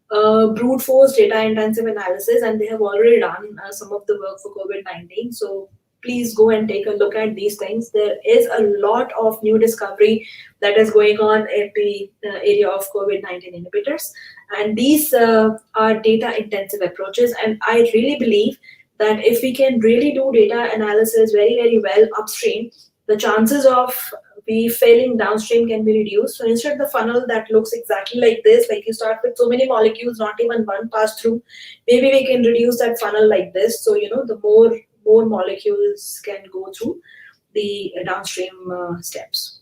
brute force data intensive analysis, and they have already done some of the work for COVID-19. So please go and take a look at these things. There is a lot of new discovery that is going on in the area of COVID-19 inhibitors. And these are data intensive approaches. And I really believe that if we can really do data analysis very, very well upstream, the chances of we failing downstream can be reduced. So instead of the funnel that looks exactly like this, like you start with so many molecules, not even one pass through, maybe we can reduce that funnel like this. So, the more molecules can go through the downstream steps.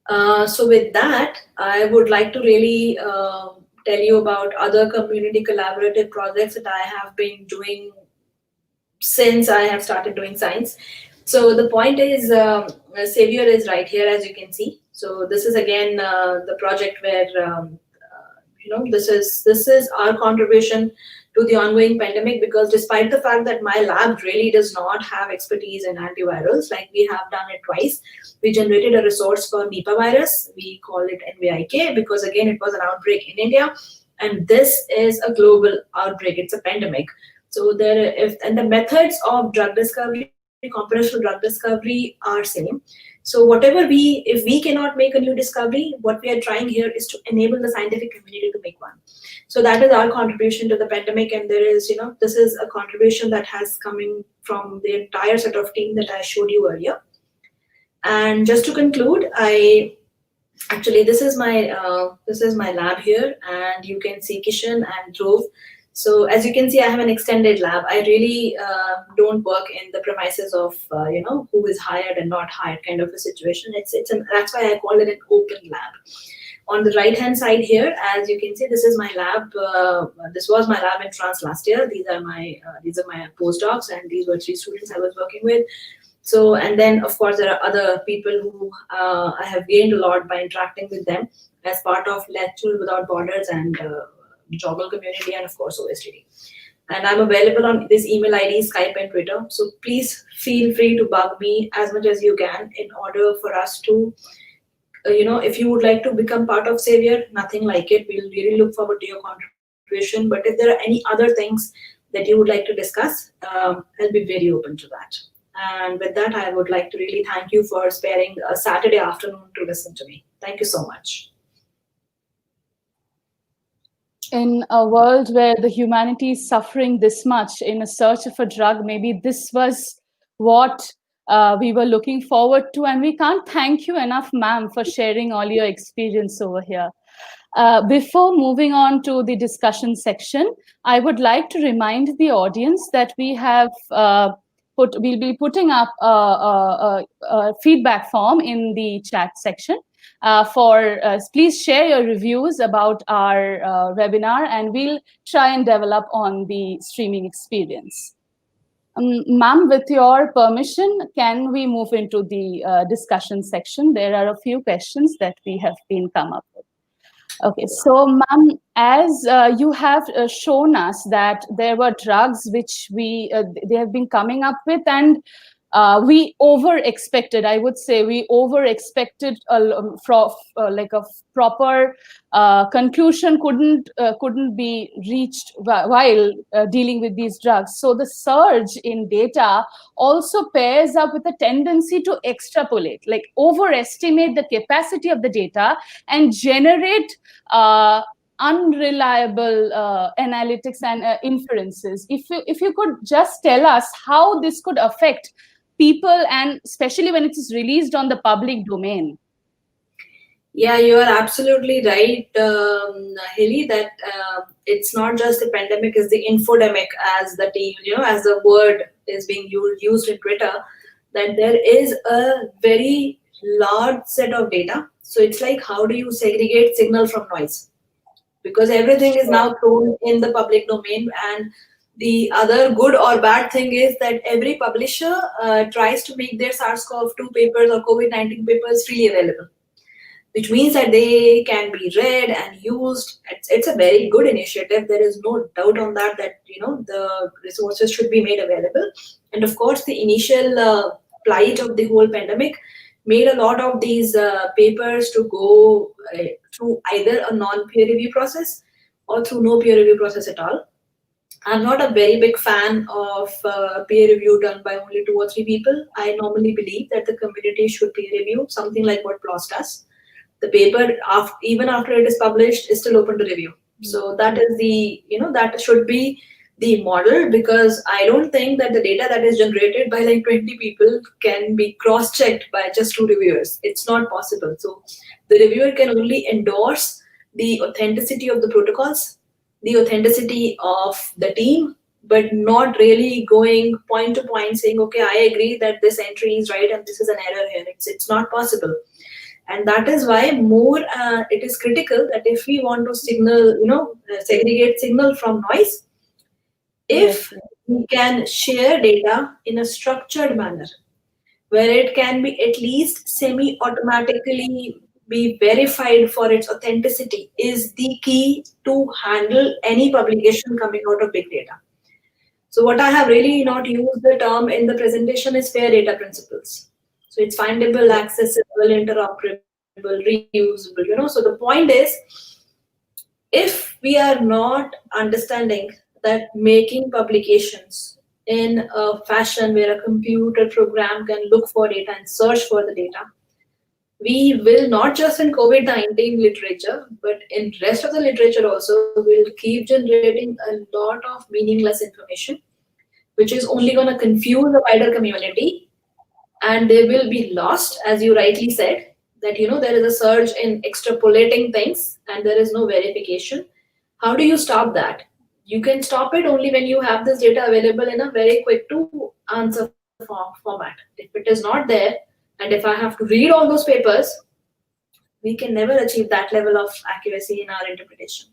So with that, I would like to really tell you about other community collaborative projects that I have been doing since I have started doing science. So the point is, Savior is right here, as you can see. So this is again the project where this is our contribution to the ongoing pandemic, because despite the fact that my lab really does not have expertise in antivirals, like we have done it twice, we generated a resource for Nipah virus. We call it NVIK because again it was an outbreak in India, and this is a global outbreak. It's a pandemic. So and the methods of drug discovery, computational drug discovery, are same. So if we cannot make a new discovery, what we are trying here is to enable the scientific community to make one. So that is our contribution to the pandemic, and there is, this is a contribution that has coming from the entire set of team that I showed you earlier. And just to conclude, this is my lab here, and you can see Kishan and Dhruv. So as you can see, I have an extended lab. I really don't work in the premises of who is hired and not hired kind of a situation. That's why I call it an open lab. On the right hand side here, as you can see, this is my lab. This was my lab in France last year. These are my postdocs, and these were 3 students I was working with. So, and then of course there are other people who I have gained a lot by interacting with them as part of Lectures Without Borders and Joggle community, and of course OSTD. And I'm available on this email ID, Skype and Twitter. So please feel free to bug me as much as you can in order for us to, if you would like to become part of Savior, nothing like it. We'll really look forward to your contribution. But if there are any other things that you would like to discuss, I'll be very open to that. And with that, I would like to really thank you for sparing a Saturday afternoon to listen to me. Thank you so much. In a world where the humanity is suffering this much in a search of a drug, maybe this was what we were looking forward to. And we can't thank you enough, ma'am, for sharing all your experience over here. Before moving on to the discussion section, I would like to remind the audience that we have we'll be putting up a feedback form in the chat section. Please share your reviews about our webinar, and we'll try and develop on the streaming experience. Ma'am, with your permission, can we move into the discussion section? There are a few questions that we have been come up with. Okay, so ma'am, as you have shown us that there were drugs which they have been coming up with, and we over-expected, I would say, we over-expected like a proper conclusion couldn't be reached while dealing with these drugs. So the surge in data also pairs up with a tendency to extrapolate, like overestimate the capacity of the data and generate unreliable analytics and inferences. If you could just tell us how this could affect people, and especially when it is released on the public domain. Yeah, you are absolutely right, Haley, that it's not just the pandemic, it's the infodemic, as the team, as the word is being used in Twitter, that there is a very large set of data. So it's like, how do you segregate signal from noise? Because everything is now thrown in the public domain. And the other good or bad thing is that every publisher tries to make their SARS-CoV-2 papers or COVID-19 papers freely available, which means that they can be read and used. It's a very good initiative. There is no doubt on that, the resources should be made available. And of course, the initial plight of the whole pandemic made a lot of these papers to go through either a non-peer review process or through no peer review process at all. I'm not a very big fan of peer review done by only 2 or 3 people. I normally believe that the community should peer review, something like what PLOS does. The paper, even after it is published, is still open to review. So that is that should be the model, because I don't think that the data that is generated by like 20 people can be cross-checked by just 2 reviewers. It's not possible. So the reviewer can only endorse the authenticity of the protocols, the authenticity of the team, but not really going point to point saying, okay, I agree that this entry is right and this is an error here. It's not possible. And that is why it is critical that if we want to segregate signal from noise, if we can share data in a structured manner, where it can be at least semi-automatically be verified for its authenticity, is the key to handle any publication coming out of big data. So what I have really not used the term in the presentation is fair data principles. So it's findable, accessible, interoperable, reusable, So the point is, if we are not understanding that making publications in a fashion where a computer program can look for data and search for the data, we will not just in COVID-19 literature, but in rest of the literature also, will keep generating a lot of meaningless information, which is only going to confuse the wider community, and they will be lost, as you rightly said, that there is a surge in extrapolating things and there is no verification. How do you stop that? You can stop it only when you have this data available in a very quick to answer format. If it is not there, and if I have to read all those papers, we can never achieve that level of accuracy in our interpretation.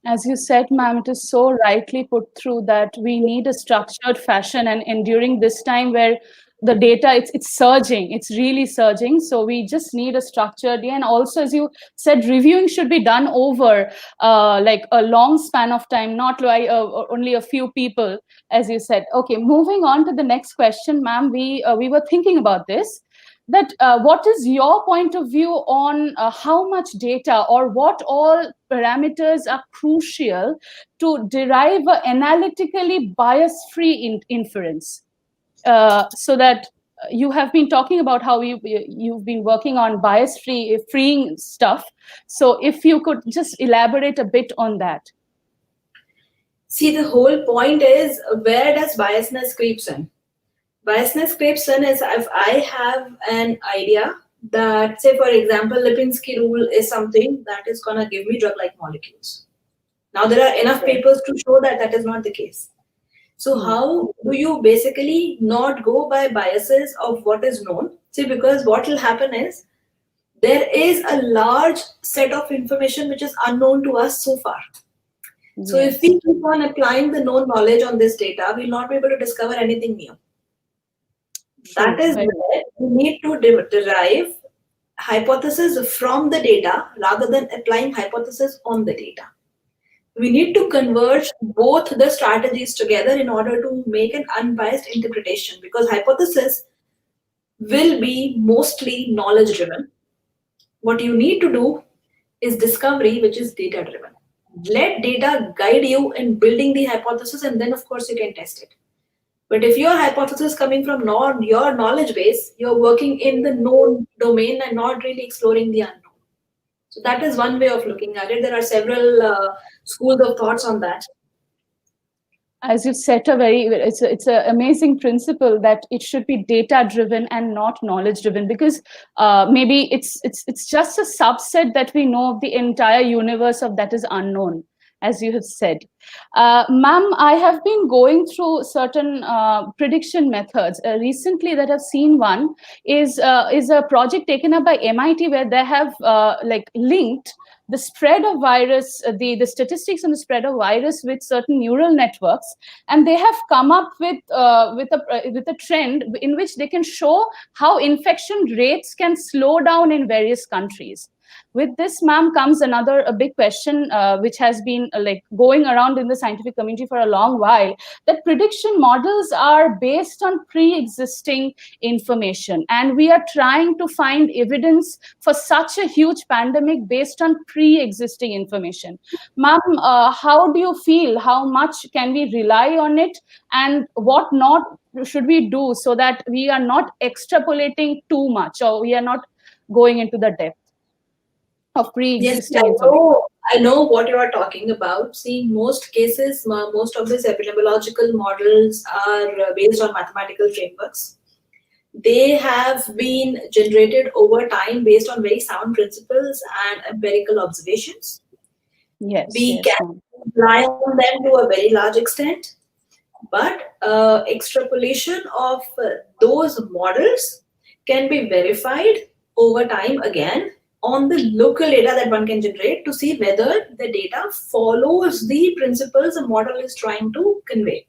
As you said, ma'am, it is so rightly put through that we need a structured fashion, and during this time where the data, it's surging, it's really surging. So we just need a structured, and also, as you said, reviewing should be done over like a long span of time, not like only a few people, as you said. Okay, moving on to the next question, ma'am, we were thinking about this, that what is your point of view on how much data or what all parameters are crucial to derive an analytically bias-free inference? so that you have been talking about how you've been working on bias-free freeing stuff. So if you could just elaborate a bit on that. See, the whole point is, where does biasness creeps in? Biasness creeps in is if I have an idea that, say, for example, Lipinski rule is something that is going to give me drug-like molecules. Now, there are enough papers to show that that is not the case. So how do you basically not go by biases of what is known? See, because what will happen is, there is a large set of information which is unknown to us so far. So if we keep on applying the known knowledge on this data, we'll not be able to discover anything new. That is where we need to derive hypothesis from the data rather than applying hypothesis on the data. We need to converge both the strategies together in order to make an unbiased interpretation, because hypothesis will be mostly knowledge driven. What you need to do is discovery, which is data driven. Let data guide you in building the hypothesis, and then of course you can test it. But if your hypothesis is coming from your knowledge base, you're working in the known domain and not really exploring the unknown. So that is one way of looking at it. There are several schools of thoughts on that. As you set it's an amazing principle that it should be data driven and not knowledge driven, because maybe it's just a subset that we know of the entire universe of that is unknown, as you have said. Ma'am, I have been going through certain prediction methods. Recently that I've seen one is a project taken up by MIT where they have linked the spread of virus, the statistics on the spread of virus with certain neural networks, and they have come up with a trend in which they can show how infection rates can slow down in various countries. With this, ma'am, comes a big question, which has been going around in the scientific community for a long while, that prediction models are based on pre-existing information. And we are trying to find evidence for such a huge pandemic based on pre-existing information. Ma'am, how do you feel? How much can we rely on it? And what not should we do so that we are not extrapolating too much, or we are not going into the depth of pre-existing information? I know what you are talking about. See, in most cases, most of these epidemiological models are based on mathematical frameworks. They have been generated over time based on very sound principles and empirical observations. We can rely on them to a very large extent, but extrapolation of those models can be verified over time again on the local data that one can generate to see whether the data follows the principles the model is trying to convey.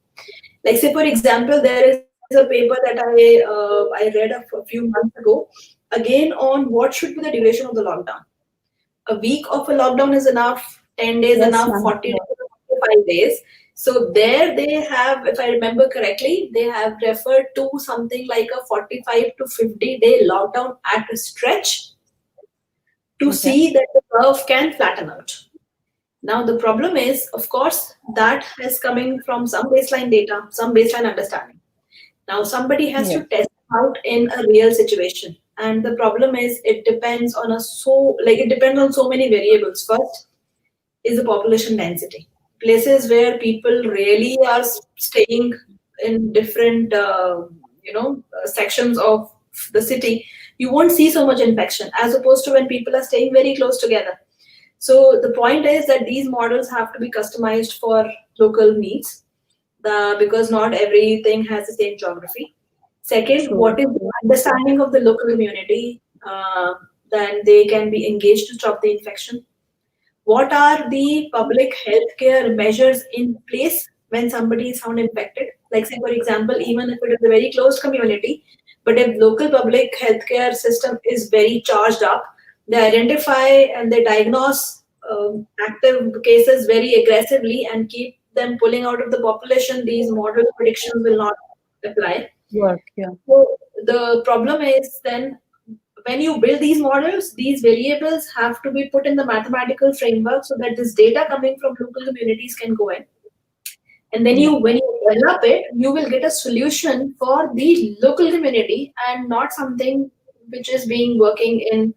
Like, say, for example, there is a paper that I read a few months ago, again on what should be the duration of the lockdown. A week of a lockdown is enough, 10 days enough, 40 days, 45 days. So there they have, if I remember correctly, they have referred to something like a 45 to 50 day lockdown at a stretch to see that the curve can flatten out. Now, the problem is, of course, that is coming from some baseline data, some baseline understanding. Now, somebody has to test out in a real situation. And the problem is, it depends on so many variables. First is the population density. Places where people really are staying in different, sections of the city, you won't see so much infection as opposed to when people are staying very close together. So the point is that these models have to be customized for local needs because not everything has the same geography. Second, what is the understanding of the local community? Then they can be engaged to stop the infection. What are the public healthcare measures in place when somebody is found infected? Like, say, for example, even if it is a very closed community, but if local public healthcare system is very charged up, they identify and they diagnose active cases very aggressively and keep them pulling out of the population, these model predictions will not apply. So the problem is then, when you build these models, these variables have to be put in the mathematical framework so that this data coming from local communities can go in. And then when you develop it, you will get a solution for the local community and not something which is being working in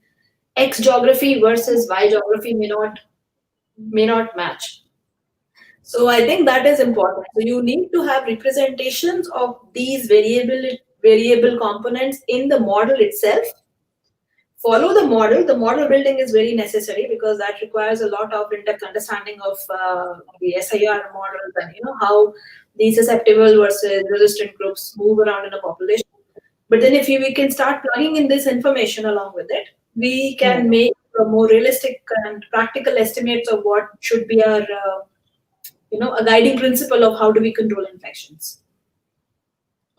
X geography versus Y geography may not match. So I think that is important. So you need to have representations of these variable components in the model itself. Follow the model. The model building is very necessary because that requires a lot of in-depth understanding of the SIR models and how the susceptible versus resistant groups move around in a population. But then if we can start plugging in this information along with it, we can make a more realistic and practical estimates of what should be our a guiding principle of how do we control infections.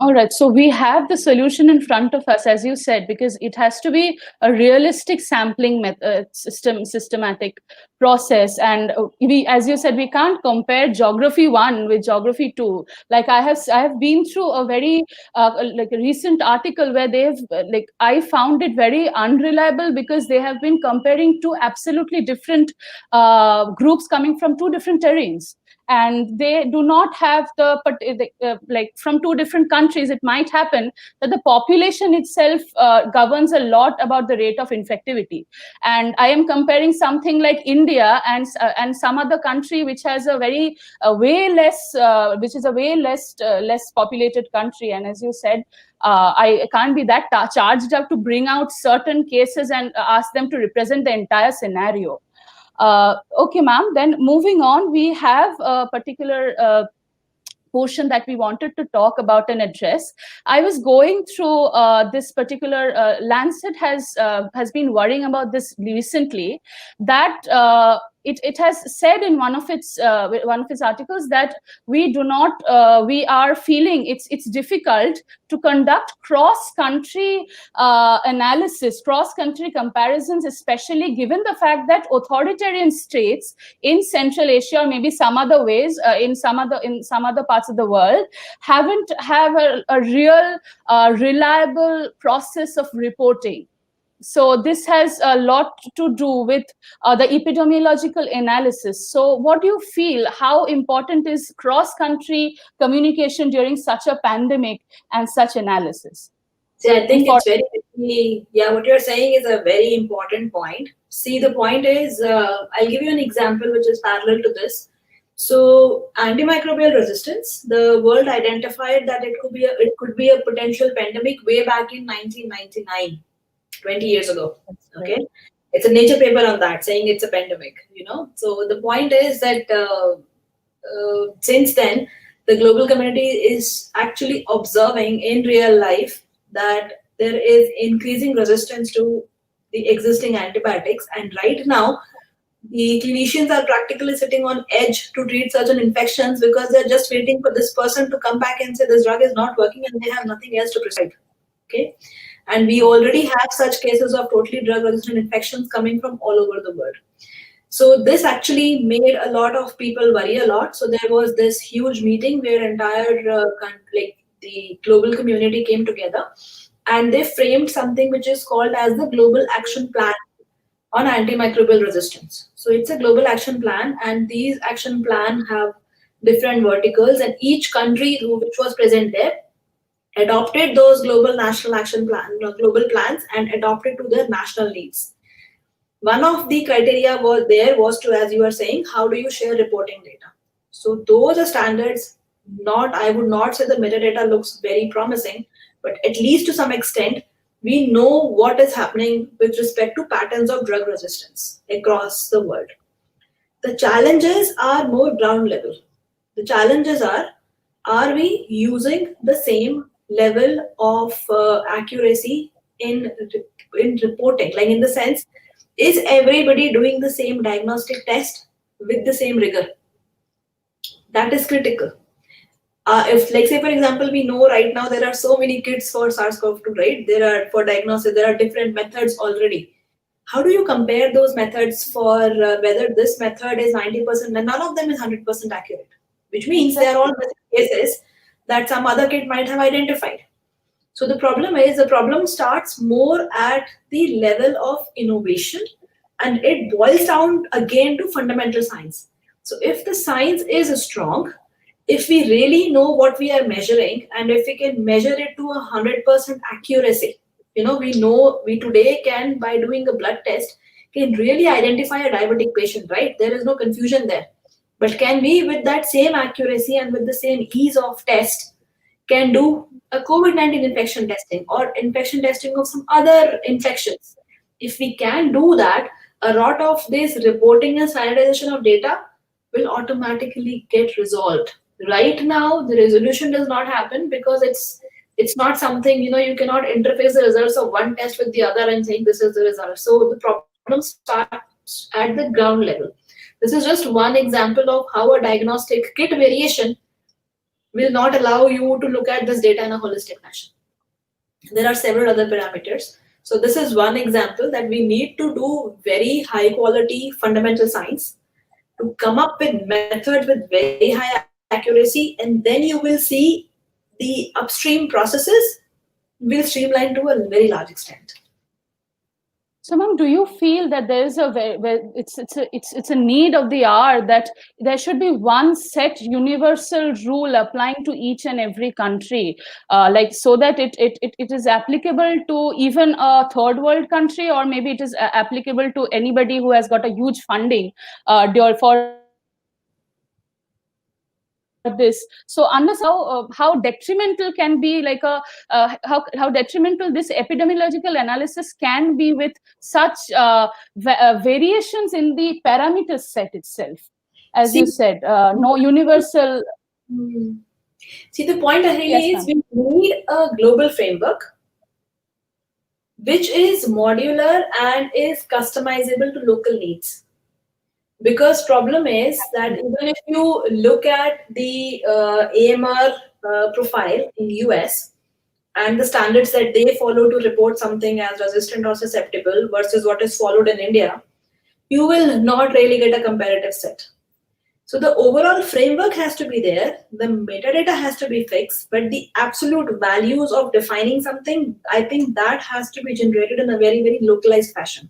All right, so we have the solution in front of us, as you said, because it has to be a realistic sampling systematic process. And we, as you said, we can't compare geography 1 with geography 2. Like I have been through a very like a recent article where they've I found it very unreliable because they have been comparing two absolutely different groups coming from two different terrains. And they do not have like from two different countries, it might happen that the population itself governs a lot about the rate of infectivity. And I am comparing something like India and some other country which has a very way less, which is a way less populated country. And as you said, I can't be that charged up to bring out certain cases and ask them to represent the entire scenario. Okay, ma'am, then moving on, we have a particular portion that we wanted to talk about and address. I was going through this particular Lancet has been worrying about this recently, that it has said in one of its articles that we are feeling it's difficult to conduct cross-country analysis, cross-country comparisons, especially given the fact that authoritarian states in Central Asia or maybe some other ways in some other parts of the world have a real reliable process of reporting. So this has a lot to do with the epidemiological analysis. So what do you feel? How important is cross-country communication during such a pandemic and such analysis? See, I think it's what you're saying is a very important point. See, the point is, I'll give you an example which is parallel to this. So antimicrobial resistance, the world identified that it could be a potential pandemic way back in 1999. 20 years ago. Okay, it's a Nature paper on that saying it's a pandemic. So the point is that since then the global community is actually observing in real life that there is increasing resistance to the existing antibiotics, and right now the clinicians are practically sitting on edge to treat certain infections because they're just waiting for this person to come back and say this drug is not working and they have nothing else to prescribe. Okay. And we already have such cases of totally drug-resistant infections coming from all over the world. So this actually made a lot of people worry a lot. So there was this huge meeting where entire the global community came together, and they framed something which is called as the Global Action Plan on Antimicrobial Resistance. So it's a global action plan, and these action plan have different verticals, and each country which was present there adopted those global global plans and adopted to their national needs. One of the criteria was to, as you are saying, how do you share reporting data? So those are standards. I would not say the metadata looks very promising, but at least to some extent, we know what is happening with respect to patterns of drug resistance across the world. The challenges are more ground level. The challenges are we using the same level of accuracy in reporting? Like, in the sense, is everybody doing the same diagnostic test with the same rigor? That is critical. If, like, say, for example, we know right now there are so many kits for SARS-CoV-2, right? For diagnosis, there are different methods already. How do you compare those methods for whether this method is 90% and none of them is 100% accurate? Which means they are all cases that some other kit might have identified. So the problem starts more at the level of innovation, and it boils down again to fundamental science. So if the science is strong, if we really know what we are measuring, and if we can measure it to 100% accuracy, we today can, by doing a blood test, can really identify a diabetic patient, right? There is no confusion there. But can we, with that same accuracy and with the same ease of test, can do a COVID-19 infection testing or infection testing of some other infections? If we can do that, a lot of this reporting and standardization of data will automatically get resolved. Right now, the resolution does not happen because it's not something, you cannot interface the results of one test with the other and saying this is the result. So the problem starts at the ground level. This is just one example of how a diagnostic kit variation will not allow you to look at this data in a holistic fashion. There are several other parameters. So this is one example that we need to do very high quality fundamental science to come up with methods with very high accuracy, and then you will see the upstream processes will streamline to a very large extent. So, ma'am, do you feel that there is it's a need of the hour that there should be one set universal rule applying to each and every country, so that it is applicable to even a third world country, or maybe it is applicable to anybody who has got a huge funding for this. So unless how detrimental can be how detrimental this epidemiological analysis can be with such variations in the parameter set itself, as you said, no universal. See, the point really is we need a global framework which is modular and is customizable to local needs. Because problem is that even if you look at the AMR profile in US and the standards that they follow to report something as resistant or susceptible versus what is followed in India, you will not really get a comparative set. So the overall framework has to be there, the metadata has to be fixed, but the absolute values of defining something, I think that has to be generated in a very, very localized fashion.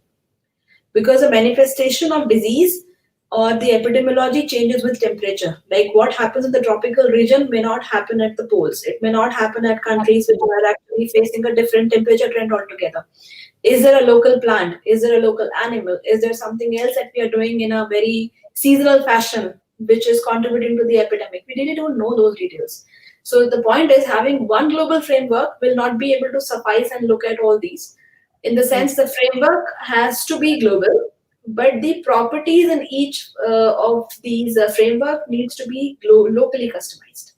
Because the manifestation of disease or the epidemiology changes with temperature. Like what happens in the tropical region may not happen at the poles. It may not happen at countries which are actually facing a different temperature trend altogether. Is there a local plant? Is there a local animal? Is there something else that we are doing in a very seasonal fashion which is contributing to the epidemic? We really don't know those details. So the point is, having one global framework will not be able to suffice and look at all these. In the sense, the framework has to be global, but the properties in each of these framework needs to be locally customized.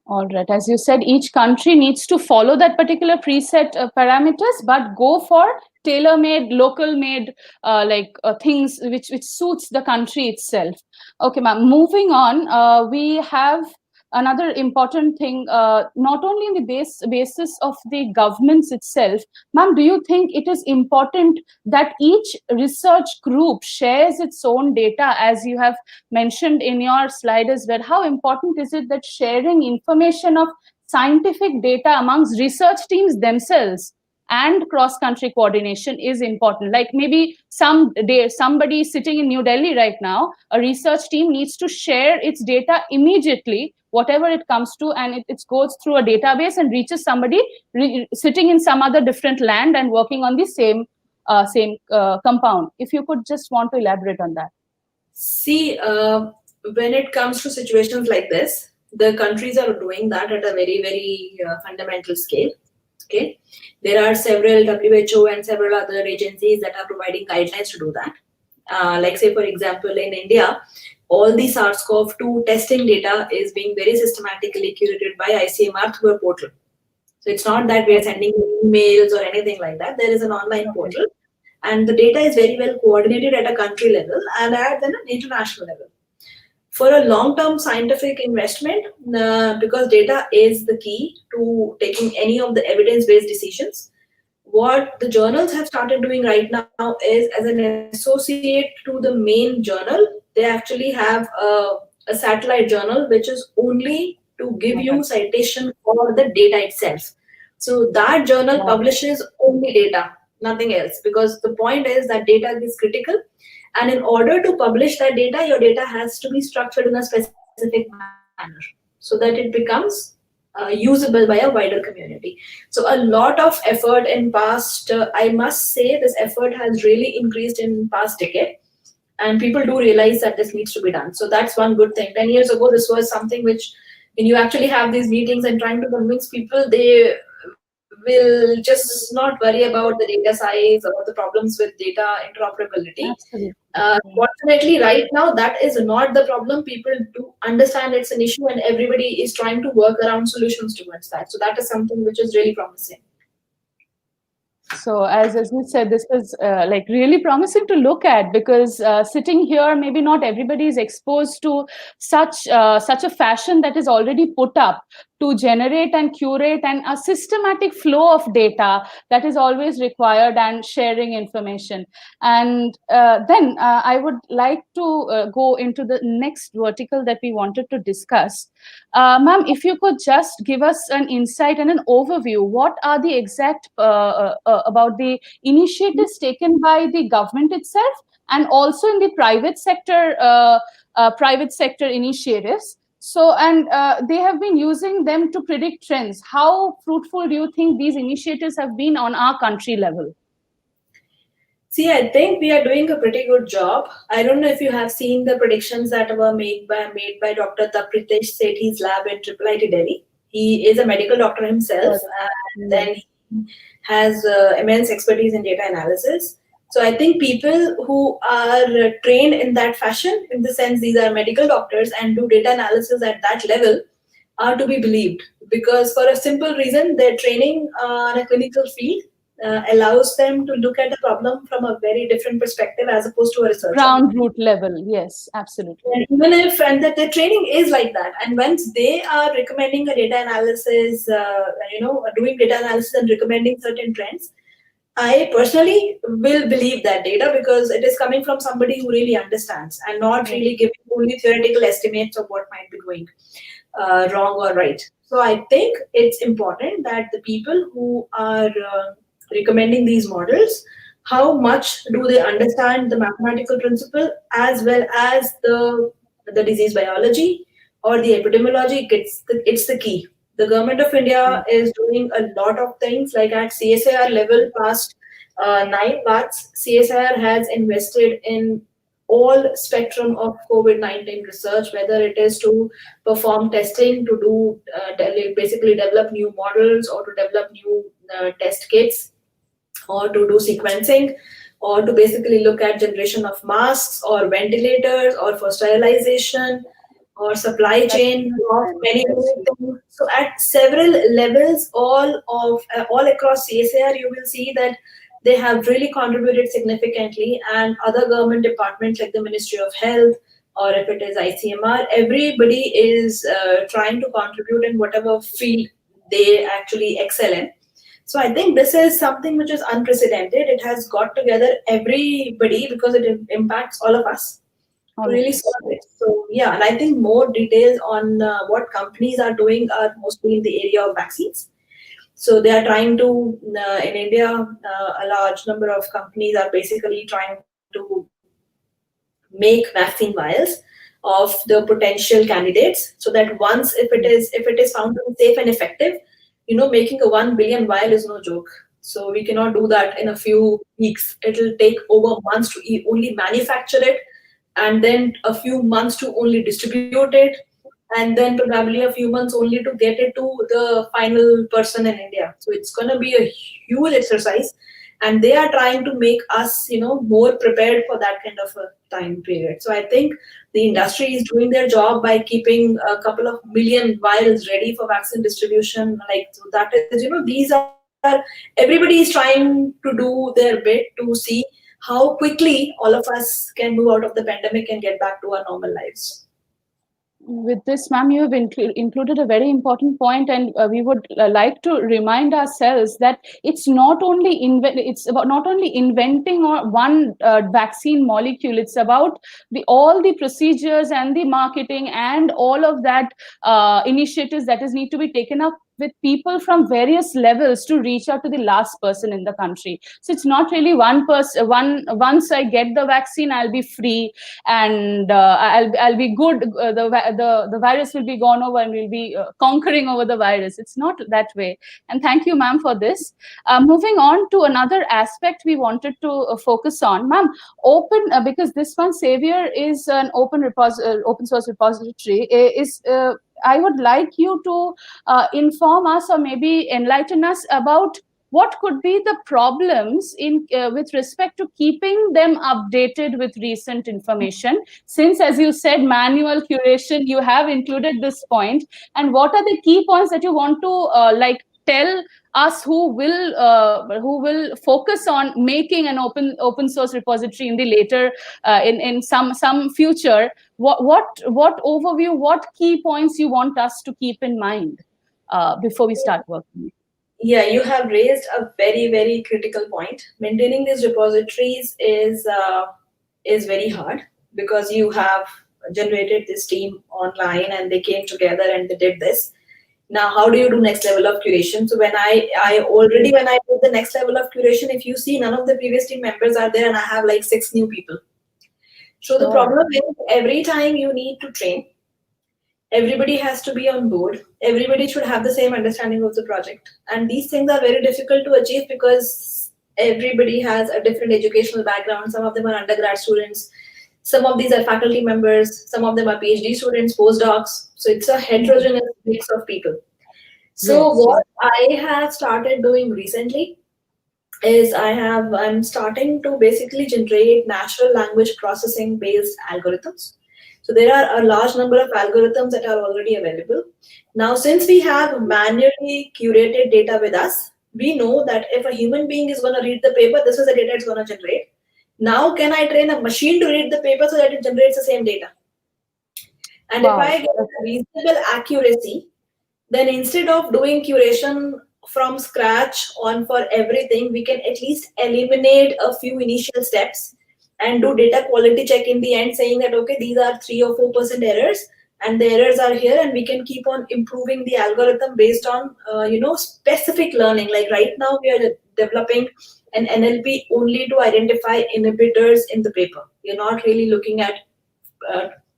All right. As you said, each country needs to follow that particular preset parameters, but go for tailor-made, local-made things which suits the country itself. Okay, ma'am. Moving on, we have another important thing, not only in the basis of the governments itself. Ma'am, do you think it is important that each research group shares its own data, as you have mentioned in your slide as well? How important is it that sharing information of scientific data amongst research teams themselves and cross-country coordination is important? Like maybe somebody sitting in New Delhi right now, a research team needs to share its data immediately, whatever it comes to, and it goes through a database and reaches somebody sitting in some other different land and working on the same compound. If you could just want to elaborate on that. See, when it comes to situations like this, the countries are doing that at a very, very fundamental scale. Okay, there are several WHO and several other agencies that are providing guidelines to do that. Like say, for example, in India, all the SARS-CoV-2 testing data is being very systematically curated by ICMR through a portal. So it's not that we are sending emails or anything like that. There is an online portal, and the data is very well coordinated at a country level and at an international level. For a long-term scientific investment, because data is the key to taking any of the evidence-based decisions, what the journals have started doing right now is, as an associate to the main journal, they actually have a satellite journal which is only to give you citation for the data itself. So that journal publishes only data, nothing else, because the point is that data is critical. And in order to publish that data, your data has to be structured in a specific manner. manner so that it becomes usable by a wider community. So a lot of effort in past, I must say, this effort has really increased in past decade, and people do realize that this needs to be done. So that's one good thing. 10 years ago, this was something which, when you actually have these meetings and trying to convince people, they will just not worry about the data size or the problems with data interoperability. Absolutely. Fortunately, right now, that is not the problem. People do understand it's an issue, and everybody is trying to work around solutions towards that. So that is something which is really promising. So as you said, this is like really promising to look at, because sitting here, maybe not everybody is exposed to such a fashion that is already put up to generate and curate and a systematic flow of data that is always required, and sharing information. And then I would like to go into the next vertical that we wanted to discuss. Ma'am, if you could just give us an insight and an overview, what are the exact about the initiatives taken by the government itself, and also in the private sector initiatives. So, and they have been using them to predict trends. How fruitful do you think these initiatives have been on our country level? See, I think we are doing a pretty good job. I don't know if you have seen the predictions that were made by Dr. Pritesh Sethi's lab in IIIT Delhi. He is a medical doctor himself, and then he has immense expertise in data analysis. So I think people who are trained in that fashion, in the sense these are medical doctors and do data analysis at that level, are to be believed, because for a simple reason, their training on a clinical field allows them to look at the problem from a very different perspective as opposed to a researcher. Ground root level, yes, absolutely. And even if, and that their training is like that, and once they are recommending a data analysis, doing data analysis and recommending certain trends, I personally will believe that data, because it is coming from somebody who really understands and not really giving only theoretical estimates of what might be going wrong or right. So I think it's important that the people who are recommending these models, how much do they understand the mathematical principle as well as the disease biology or the epidemiology? It's the key. The government of India is doing a lot of things, like at CSIR level, past 9 months, CSIR has invested in all spectrum of COVID-19 research, whether it is to perform testing, to do basically develop new models, or to develop new test kits, or to do sequencing, or to basically look at generation of masks or ventilators, or for sterilization, or supply chain of many things. So at several levels, all across CSIR, you will see that they have really contributed significantly, and other government departments like the Ministry of Health, or if it is ICMR, everybody is trying to contribute in whatever field they actually excel in. So I think this is something which is unprecedented. It has got together everybody, because it impacts all of us to really solve it. So yeah, and I think more details on what companies are doing are mostly in the area of vaccines. So they are trying to, in India, a large number of companies are basically trying to make vaccine vials of the potential candidates, so that once, if it is found to be safe and effective, making a 1 billion vial is no joke. So we cannot do that in a few weeks. It'll take over months to only manufacture it, and then a few months to only distribute it, and then probably a few months only to get it to the final person in India. So it's going to be a huge exercise, and they are trying to make us, more prepared for that kind of a time period. So I think the industry is doing their job by keeping a couple of million vials ready for vaccine distribution. So that is, these are, everybody is trying to do their bit to see how quickly all of us can move out of the pandemic and get back to our normal lives. With this, ma'am, you have included a very important point, and we would like to remind ourselves that it's not only about not only inventing one vaccine molecule. It's about all the procedures and the marketing and all of that initiatives that need to be taken up with people from various levels to reach out to the last person in the country. So it's not really one person. Once I get the vaccine, I'll be free and I'll be good. The virus will be gone over and we'll be conquering over the virus. It's not that way. And thank you, ma'am, for this. Moving on to another aspect we wanted to focus on, ma'am. Open because this one Savior is an open source repository. I would like you to inform us or maybe enlighten us about what could be the problems in with respect to keeping them updated with recent information, since, as you said, manual curation, you have included this point, and what are the key points that you want to tell us who will focus on making an open source repository in the later in some future? What overview, what key points you want us to keep in mind before we start working? Yeah, you have raised a very, very critical point. Maintaining these repositories is very hard because you have generated this team online and they came together and they did this. Now, how do you do next level of curation? So when I did the next level of curation, if you see, none of the previous team members are there and I have like 6 new people. So the problem is every time you need to train, everybody has to be on board. Everybody should have the same understanding of the project. And these things are very difficult to achieve because everybody has a different educational background. Some of them are undergrad students. Some of these are faculty members. Some of them are PhD students, postdocs. So it's a heterogeneous mix of people. So what I have started doing recently is I'm starting to basically generate natural language processing based algorithms. So there are a large number of algorithms that are already available. Now, since we have manually curated data with us, we know that if a human being is going to read the paper, this is the data it's going to generate. Now, can I train a machine to read the paper so that it generates the same data? And if I get reasonable accuracy, then instead of doing curation from scratch on for everything, we can at least eliminate a few initial steps and do data quality check in the end, saying that, okay, these are 3 or 4% errors and the errors are here, and we can keep on improving the algorithm based on, specific learning. Like right now, we are developing an NLP only to identify inhibitors in the paper. We're not really looking at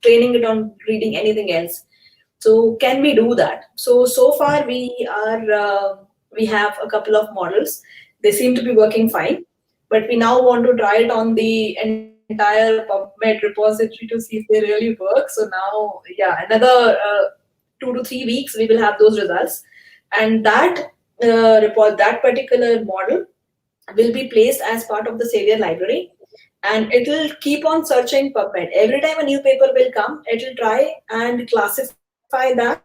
training it on reading anything else. So can we do that? So far we have a couple of models. They seem to be working fine, but we now want to try it on the entire Pubmed repository to see if they really work. So now, yeah, another 2 to 3 weeks, we will have those results. And that that particular model will be placed as part of the Savior library. And it will keep on searching Pubmed. Every time a new paper will come, it will try and classify that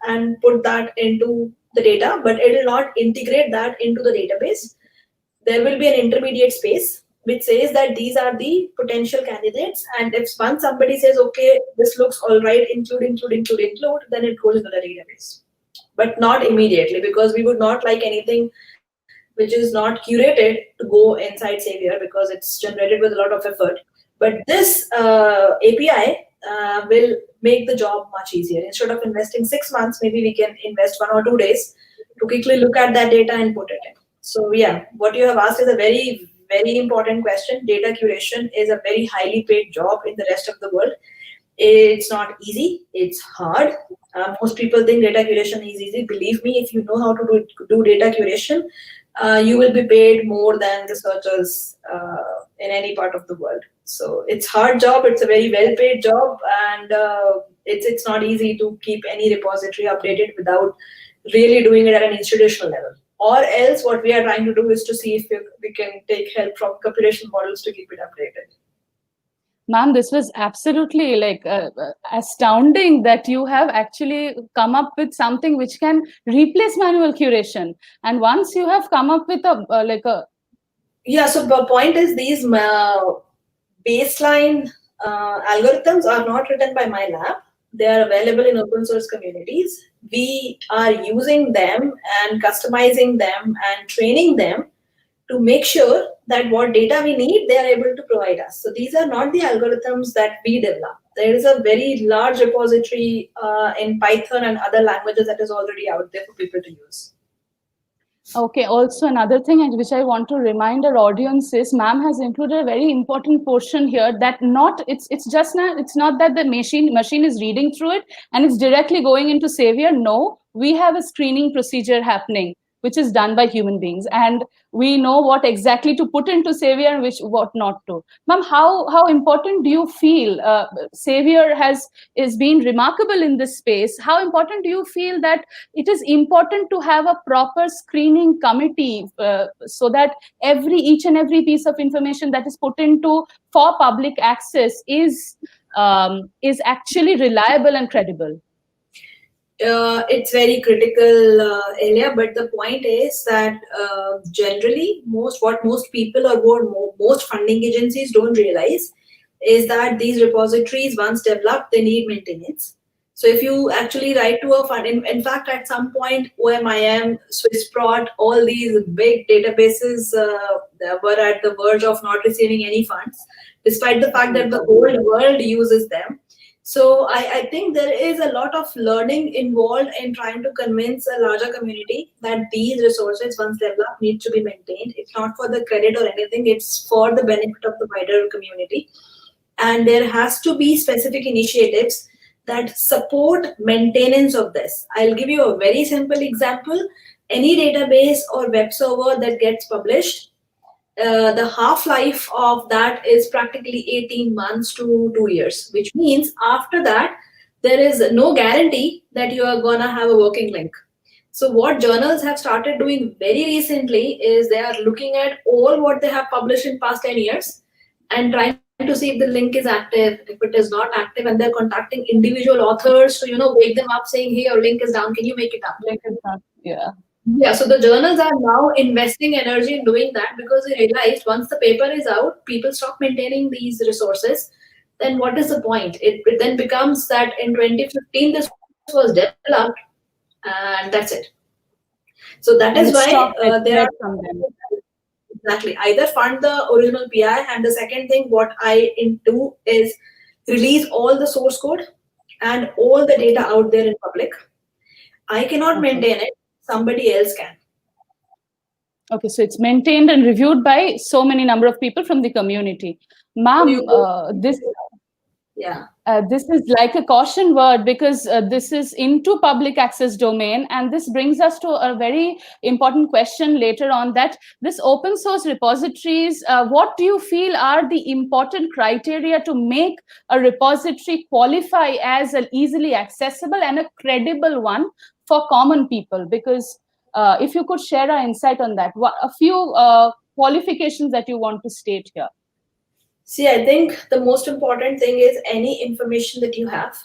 and put that into the data, but it will not integrate that into the database. There will be an intermediate space which says that these are the potential candidates. And if once somebody says, okay, this looks all right, include, then it goes into the database. But not immediately, because we would not like anything which is not curated to go inside Savior because it's generated with a lot of effort. But this API will make the job much easier. Instead of investing 6 months, maybe we can invest 1 or 2 days to quickly look at that data and put it in. So yeah, what you have asked is a very, very important question. Data curation is a very highly paid job in the rest of the world. It's not easy, it's hard. Most people think data curation is easy. Believe me, if you know how to do data curation, you will be paid more than researchers in any part of the world. So it's hard job, it's a very well paid job, and it's not easy to keep any repository updated without really doing it at an institutional level. Or else what we are trying to do is to see if we can take help from computation models to keep it updated. Ma'am, this was absolutely astounding that you have actually come up with something which can replace manual curation. And once you have come up with Yeah, so the point is these baseline algorithms are not written by my lab. They are available in open source communities. We are using them and customizing them and training them to make sure that what data we need, they are able to provide us. So these are not the algorithms that we develop. There is a very large repository in Python and other languages that is already out there for people to use. Okay, also another thing which I want to remind our audience is ma'am has included a very important portion here that it's not that the machine is reading through it and it's directly going into Savior. No, we have a screening procedure happening which is done by human beings, and we know what exactly to put into Savior and what not to. Ma'am, how important do you feel Savior is being remarkable in this space? How important do you feel that it is important to have a proper screening committee so that each and every piece of information that is put into for public access is actually reliable and credible? It's very critical area, but the point is that generally what most people or most funding agencies don't realize is that these repositories, once developed, they need maintenance. So if you actually write to a fund, in fact, at some point, OMIM, Swissprot, all these big databases were at the verge of not receiving any funds, despite the fact that the whole world uses them. So I think there is a lot of learning involved in trying to convince a larger community that these resources, once developed, need to be maintained. It's not for the credit or anything, it's for the benefit of the wider community. And there has to be specific initiatives that support maintenance of this. I'll give you a very simple example. Any database or web server that gets published, the half-life of that is practically 18 months to 2 years, which means after that, there is no guarantee that you are gonna have a working link. So what journals have started doing very recently is they are looking at all what they have published in past 10 years and trying to see if the link is active. If it is not active, and they're contacting individual authors to wake them up saying, hey, your link is down, can you make it up? Link is down. Yeah, so the journals are now investing energy in doing that because they realized once the paper is out, people stop maintaining these resources. Then what is the point? It then becomes that in 2015 this was developed, and that's it. So that is why there are exactly either fund the original PI, and the second thing what I do is release all the source code and all the data out there in public. I cannot maintain it. Somebody else can. Okay, so it's maintained and reviewed by so many number of people from the community. Ma'am, this is like a caution word because this is into public access domain, and this brings us to a very important question later on, that this open source repositories, what do you feel are the important criteria to make a repository qualify as an easily accessible and a credible one for common people? Because if you could share our insight on that, a few qualifications that you want to state here. See, I think the most important thing is any information that you have,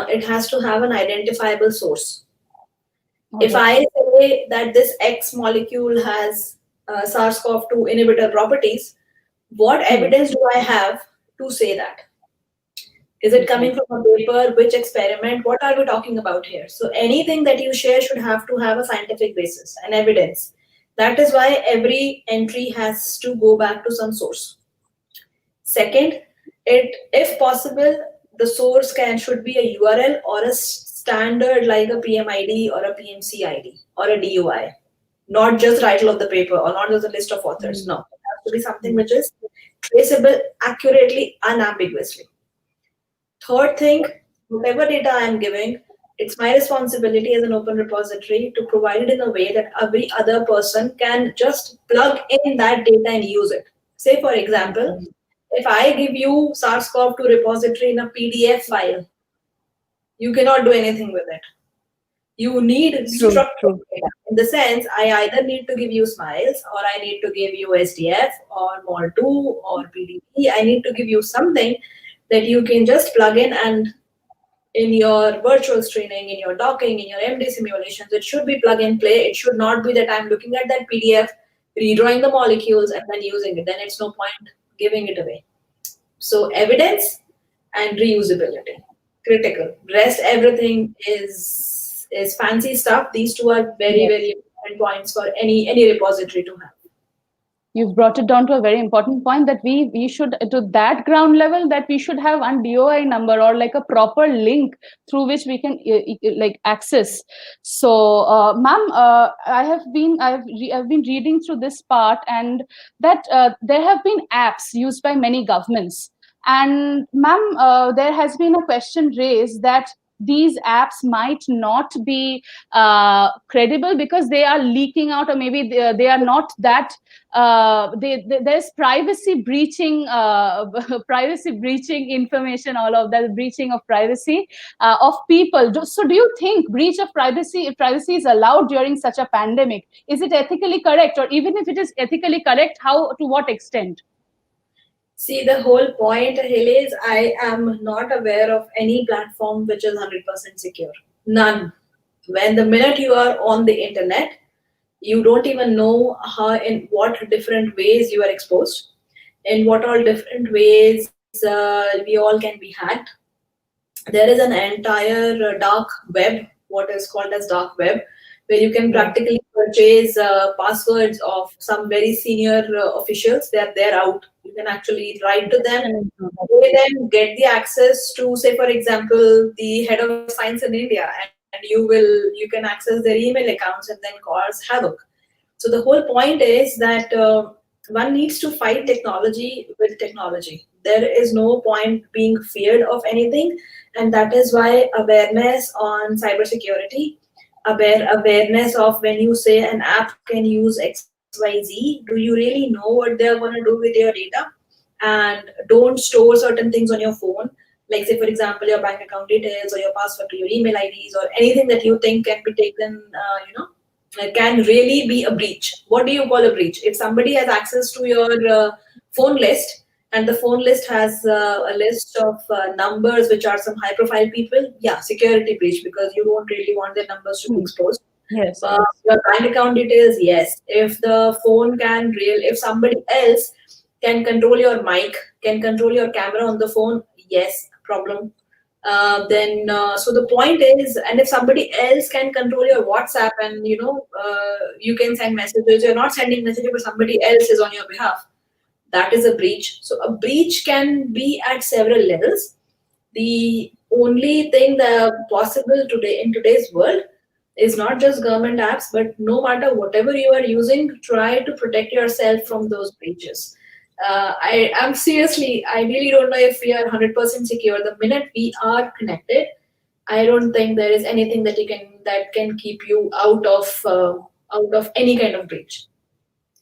it has to have an identifiable source. Okay. If I say that this X molecule has SARS-CoV-2 inhibitor properties, what evidence do I have to say that? Is it coming from a paper? Which experiment? What are we talking about here? So anything that you share should have to have a scientific basis and evidence. That is why every entry has to go back to some source. Second, if possible, the source should be a URL or a standard like a PMID or a PMC ID or a DUI, not just title of the paper or not just a list of authors. No, it has to be something which is traceable accurately, unambiguously. Third thing, whatever data I'm giving, it's my responsibility as an open repository to provide it in a way that every other person can just plug in that data and use it. Say, for example, if I give you SARS-CoV-2 repository in a PDF file, you cannot do anything with it. You need structured data. In the sense, I either need to give you smiles, or I need to give you SDF or MOL2 or PDB. I need to give you something that you can just plug in, and in your virtual screening, in your docking, in your MD simulations, it should be plug and play. It should not be that I'm looking at that PDF, redrawing the molecules and then using it. Then it's no point giving it away. So evidence and reusability, critical. Rest everything is fancy stuff. These two are very, very important points for any repository to have. You've brought it down to a very important point, that we should, to that ground level, that we should have one DOI number or like a proper link through which we can like access. So, ma'am, I've been reading through this part, and that there have been apps used by many governments. And ma'am, there has been a question raised that these apps might not be credible because they are leaking out, or maybe they are not that there's privacy breaching privacy breaching information, all of that, breaching of privacy of people. So do you think breach of privacy is allowed during such a pandemic? Is it ethically correct? Or even if it is ethically correct, how, to what extent? See, the whole point, Haley, is I am not aware of any platform which is 100% secure. None. When the minute you are on the internet, you don't even know how, in what different ways you are exposed, in what all different ways we all can be hacked. There is an entire dark web, what is called as dark web, where you can practically purchase passwords of some very senior officials. They're out. You can actually write to them. They then get the access to, say, for example, the head of science in India, and you can access their email accounts and then cause havoc. So the whole point is that one needs to fight technology with technology. There is no point being feared of anything, and that is why awareness on cybersecurity, awareness of when you say an app can use XYZ, do you really know what they're going to do with your data? And don't store certain things on your phone, like, say, for example, your bank account details or your password to your email IDs or anything that you think can be taken, can really be a breach. What do you call a breach? If somebody has access to your phone list, and the phone list has a list of numbers which are some high profile people, yeah, security breach, because you don't really want their numbers to be exposed. Yes. Your bank account details, yes. If the phone if somebody else can control your mic, can control your camera on the phone, yes, problem. So the point is, and if somebody else can control your WhatsApp, and you can send messages, you're not sending messages, but somebody else is on your behalf, that is a breach. So a breach can be at several levels. The only thing that possible today in today's world is not just government apps, but no matter whatever you are using, try to protect yourself from those breaches. I really don't know if we are 100% secure. The minute we are connected, I don't think there is anything that can keep you out of any kind of breach.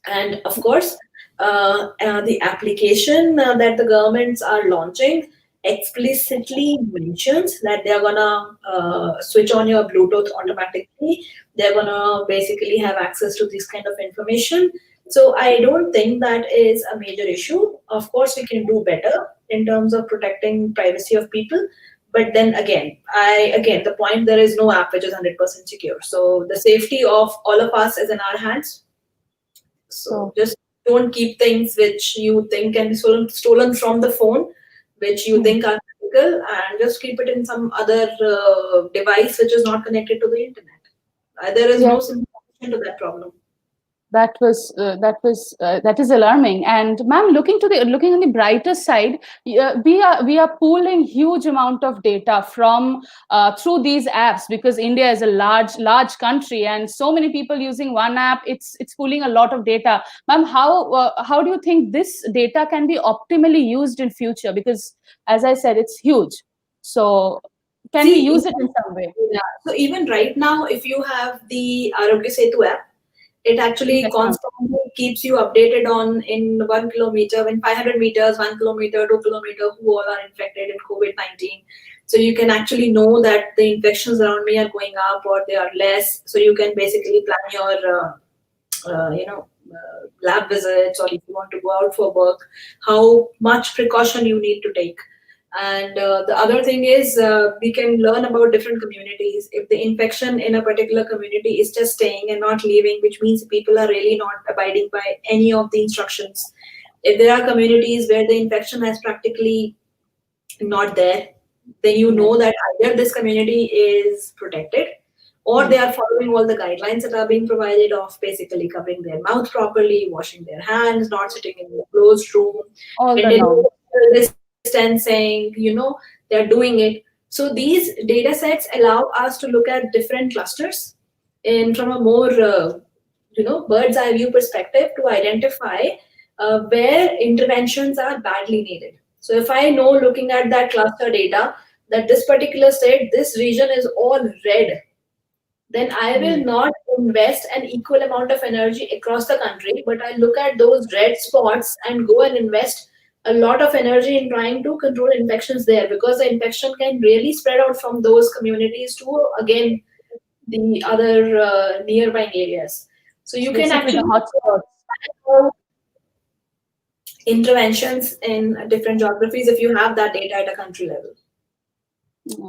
And of course, the application that the governments are launching explicitly mentions that they're gonna switch on your Bluetooth automatically. They're gonna basically have access to this kind of information. So I don't think that is a major issue. Of course, we can do better in terms of protecting privacy of people. But then again, the point, there is no app which is 100% secure. So the safety of all of us is in our hands. So just don't keep things which you think can be stolen from the phone, which you think are critical, and just keep it in some other device which is not connected to the internet. There is no solution to that problem. That is alarming. And ma'am, looking on the brighter side, we are pooling huge amount of data from through these apps, because India is a large country, and so many people using one app, it's pooling a lot of data. Ma'am, how do you think this data can be optimally used in future? Because as I said, it's huge. So can we use it in some way? Yeah. So even right now, if you have the Arogya Setu app, it actually constantly keeps you updated on in 1 kilometer, in 500 meters, 1 kilometer, 2 kilometer, who all are infected in COVID-19. So you can actually know that the infections around me are going up or they are less. So you can basically plan your, lab visits, or if you want to go out for work, how much precaution you need to take. And the other thing is, we can learn about different communities. If the infection in a particular community is just staying and not leaving, which means people are really not abiding by any of the instructions. If there are communities where the infection is practically not there, then you know that either this community is protected, or they are following all the guidelines that are being provided of basically covering their mouth properly, washing their hands, not sitting in a closed room, All the maintaining norms. distancing, they're doing it. So these data sets allow us to look at different clusters and from a more, bird's eye view perspective to identify where interventions are badly needed. So if I know looking at that cluster data that this particular state, this region is all red, then I will not invest an equal amount of energy across the country, but I look at those red spots and go and invest a lot of energy in trying to control infections there, because the infection can really spread out from those communities to, again, the other nearby areas. So you can Basically the actually hotspots. interventions in different geographies if you have that data at a country level.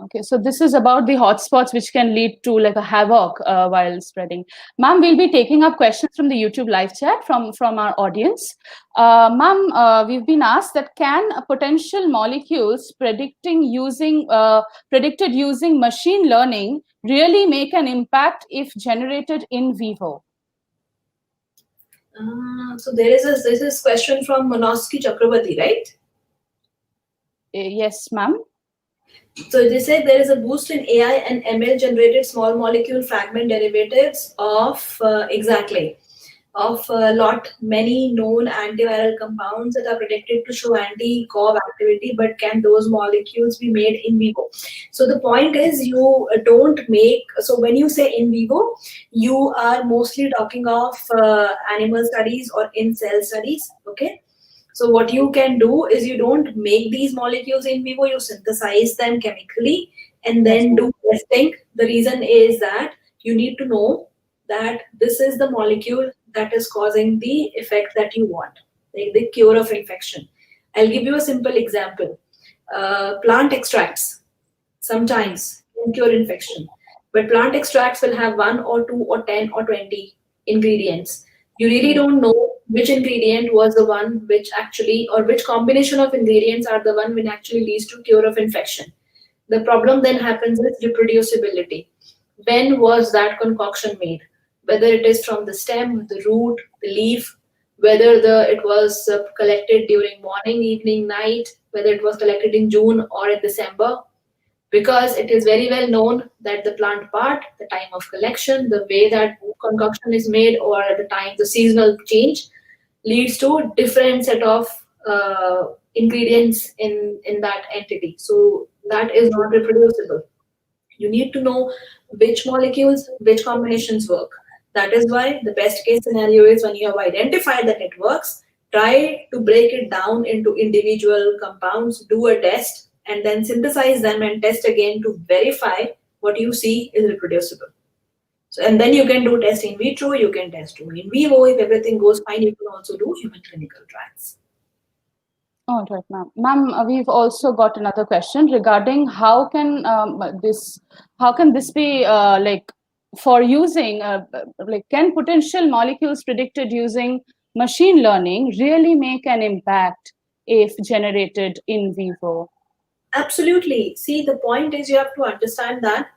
Okay, so this is about the hotspots which can lead to like a havoc while spreading. Ma'am, we'll be taking up questions from the YouTube live chat from our audience. Ma'am, we've been asked that can potential molecules predicted using machine learning really make an impact if generated in vivo? So this is question from Monosky Chakrabarti, right? Yes, ma'am. So they say there is a boost in AI and ML generated small molecule fragment derivatives of many known antiviral compounds that are predicted to show anti-CoV activity, but can those molecules be made in vivo? So the point is you don't make, so when you say in vivo, you are mostly talking of animal studies or in cell studies, okay? So what you can do is you don't make these molecules in vivo, you synthesize them chemically and then do testing. The reason is that you need to know that this is the molecule that is causing the effect that you want, like the cure of infection. I'll give you a simple example. Plant extracts sometimes can cure infection, but plant extracts will have 1 or 2 or 10 or 20 ingredients. You really don't know which ingredient was the one which actually, or which combination of ingredients are the one which actually leads to cure of infection. The problem then happens with reproducibility. When was that concoction made? Whether it is from the stem, the root, the leaf, whether it was collected during morning, evening, night, whether it was collected in June or in December, because it is very well known that the plant part, the time of collection, the way that concoction is made, or at the time the seasonal change leads to different set of ingredients in that entity. So that is not reproducible. You need to know which molecules, which combinations work. That is why the best case scenario is when you have identified that it works, try to break it down into individual compounds, do a test, and then synthesize them and test again to verify what you see is reproducible. So, and then you can do test in vitro, you can test in vivo. If everything goes fine, you can also do human clinical trials. All right, ma'am. Ma'am, we've also got another question regarding how can this be like for using like can potential molecules predicted using machine learning really make an impact if generated in vivo? Absolutely. See, the point is you have to understand that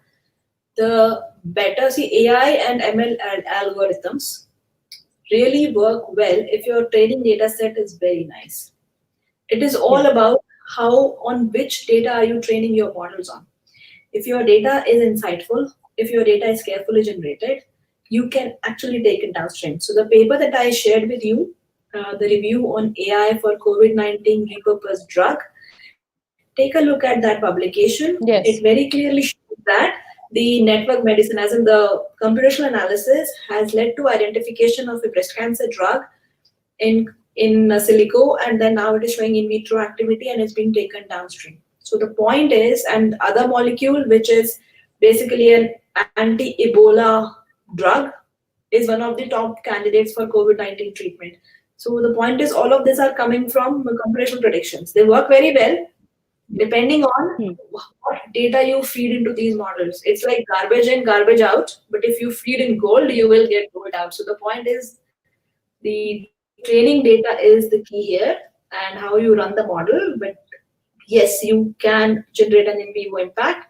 the better, see, AI and ML algorithms really work well if your training data set is very nice. It is all about on which data are you training your models on. If your data is insightful, if your data is carefully generated, you can actually take it downstream. So the paper that I shared with you, the review on AI for COVID-19 repurposed drug, take a look at that publication. Yes. It very clearly shows that the network medicine, as in the computational analysis, has led to identification of a breast cancer drug in silico, and then now it is showing in vitro activity and it's being taken downstream. So the point is, and other molecule which is basically an anti-Ebola drug is one of the top candidates for COVID-19 treatment. So the point is all of these are coming from computational predictions. They work very well depending on what data you feed into these models. It's like garbage in, garbage out, but if you feed in gold, you will get gold out. So the point is the training data is the key here and how you run the model. But yes, you can generate an in vivo impact,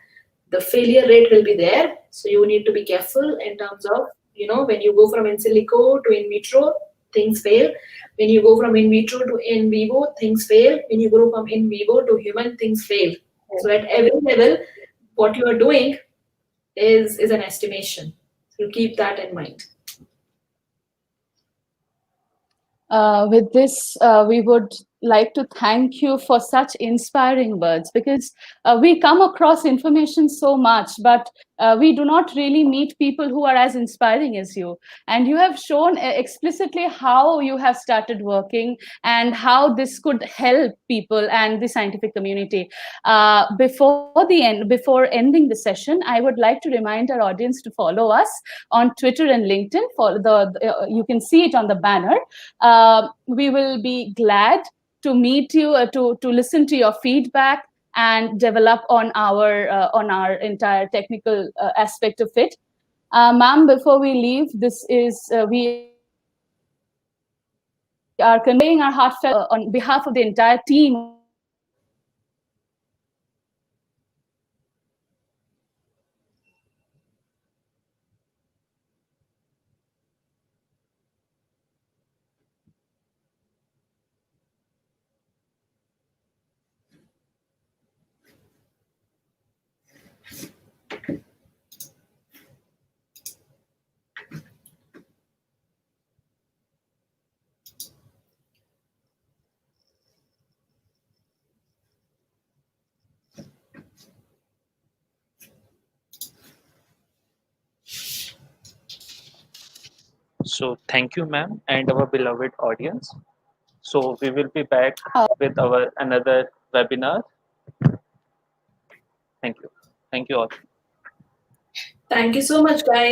the failure rate will be there. So you need to be careful in terms of, when you go from in silico to in vitro, things fail. When you go from in vitro to in vivo, things fail. When you go from in vivo to human, things fail. So at every level, what you are doing is an estimation. So keep that in mind. With this, we would like to thank you for such inspiring words, because we come across information so much, but we do not really meet people who are as inspiring as you. And you have shown explicitly how you have started working and how this could help people and the scientific community. Before ending the session, I would like to remind our audience to follow us on Twitter and LinkedIn. You can see it on the banner. We will be glad to meet you, to listen to your feedback and develop on our entire technical aspect of it. Ma'am, before we leave, we are conveying our heartfelt on behalf of the entire team of So thank you, ma'am, and our beloved audience. So we will be back with our another webinar. Thank you. Thank you all. Thank you so much, guys.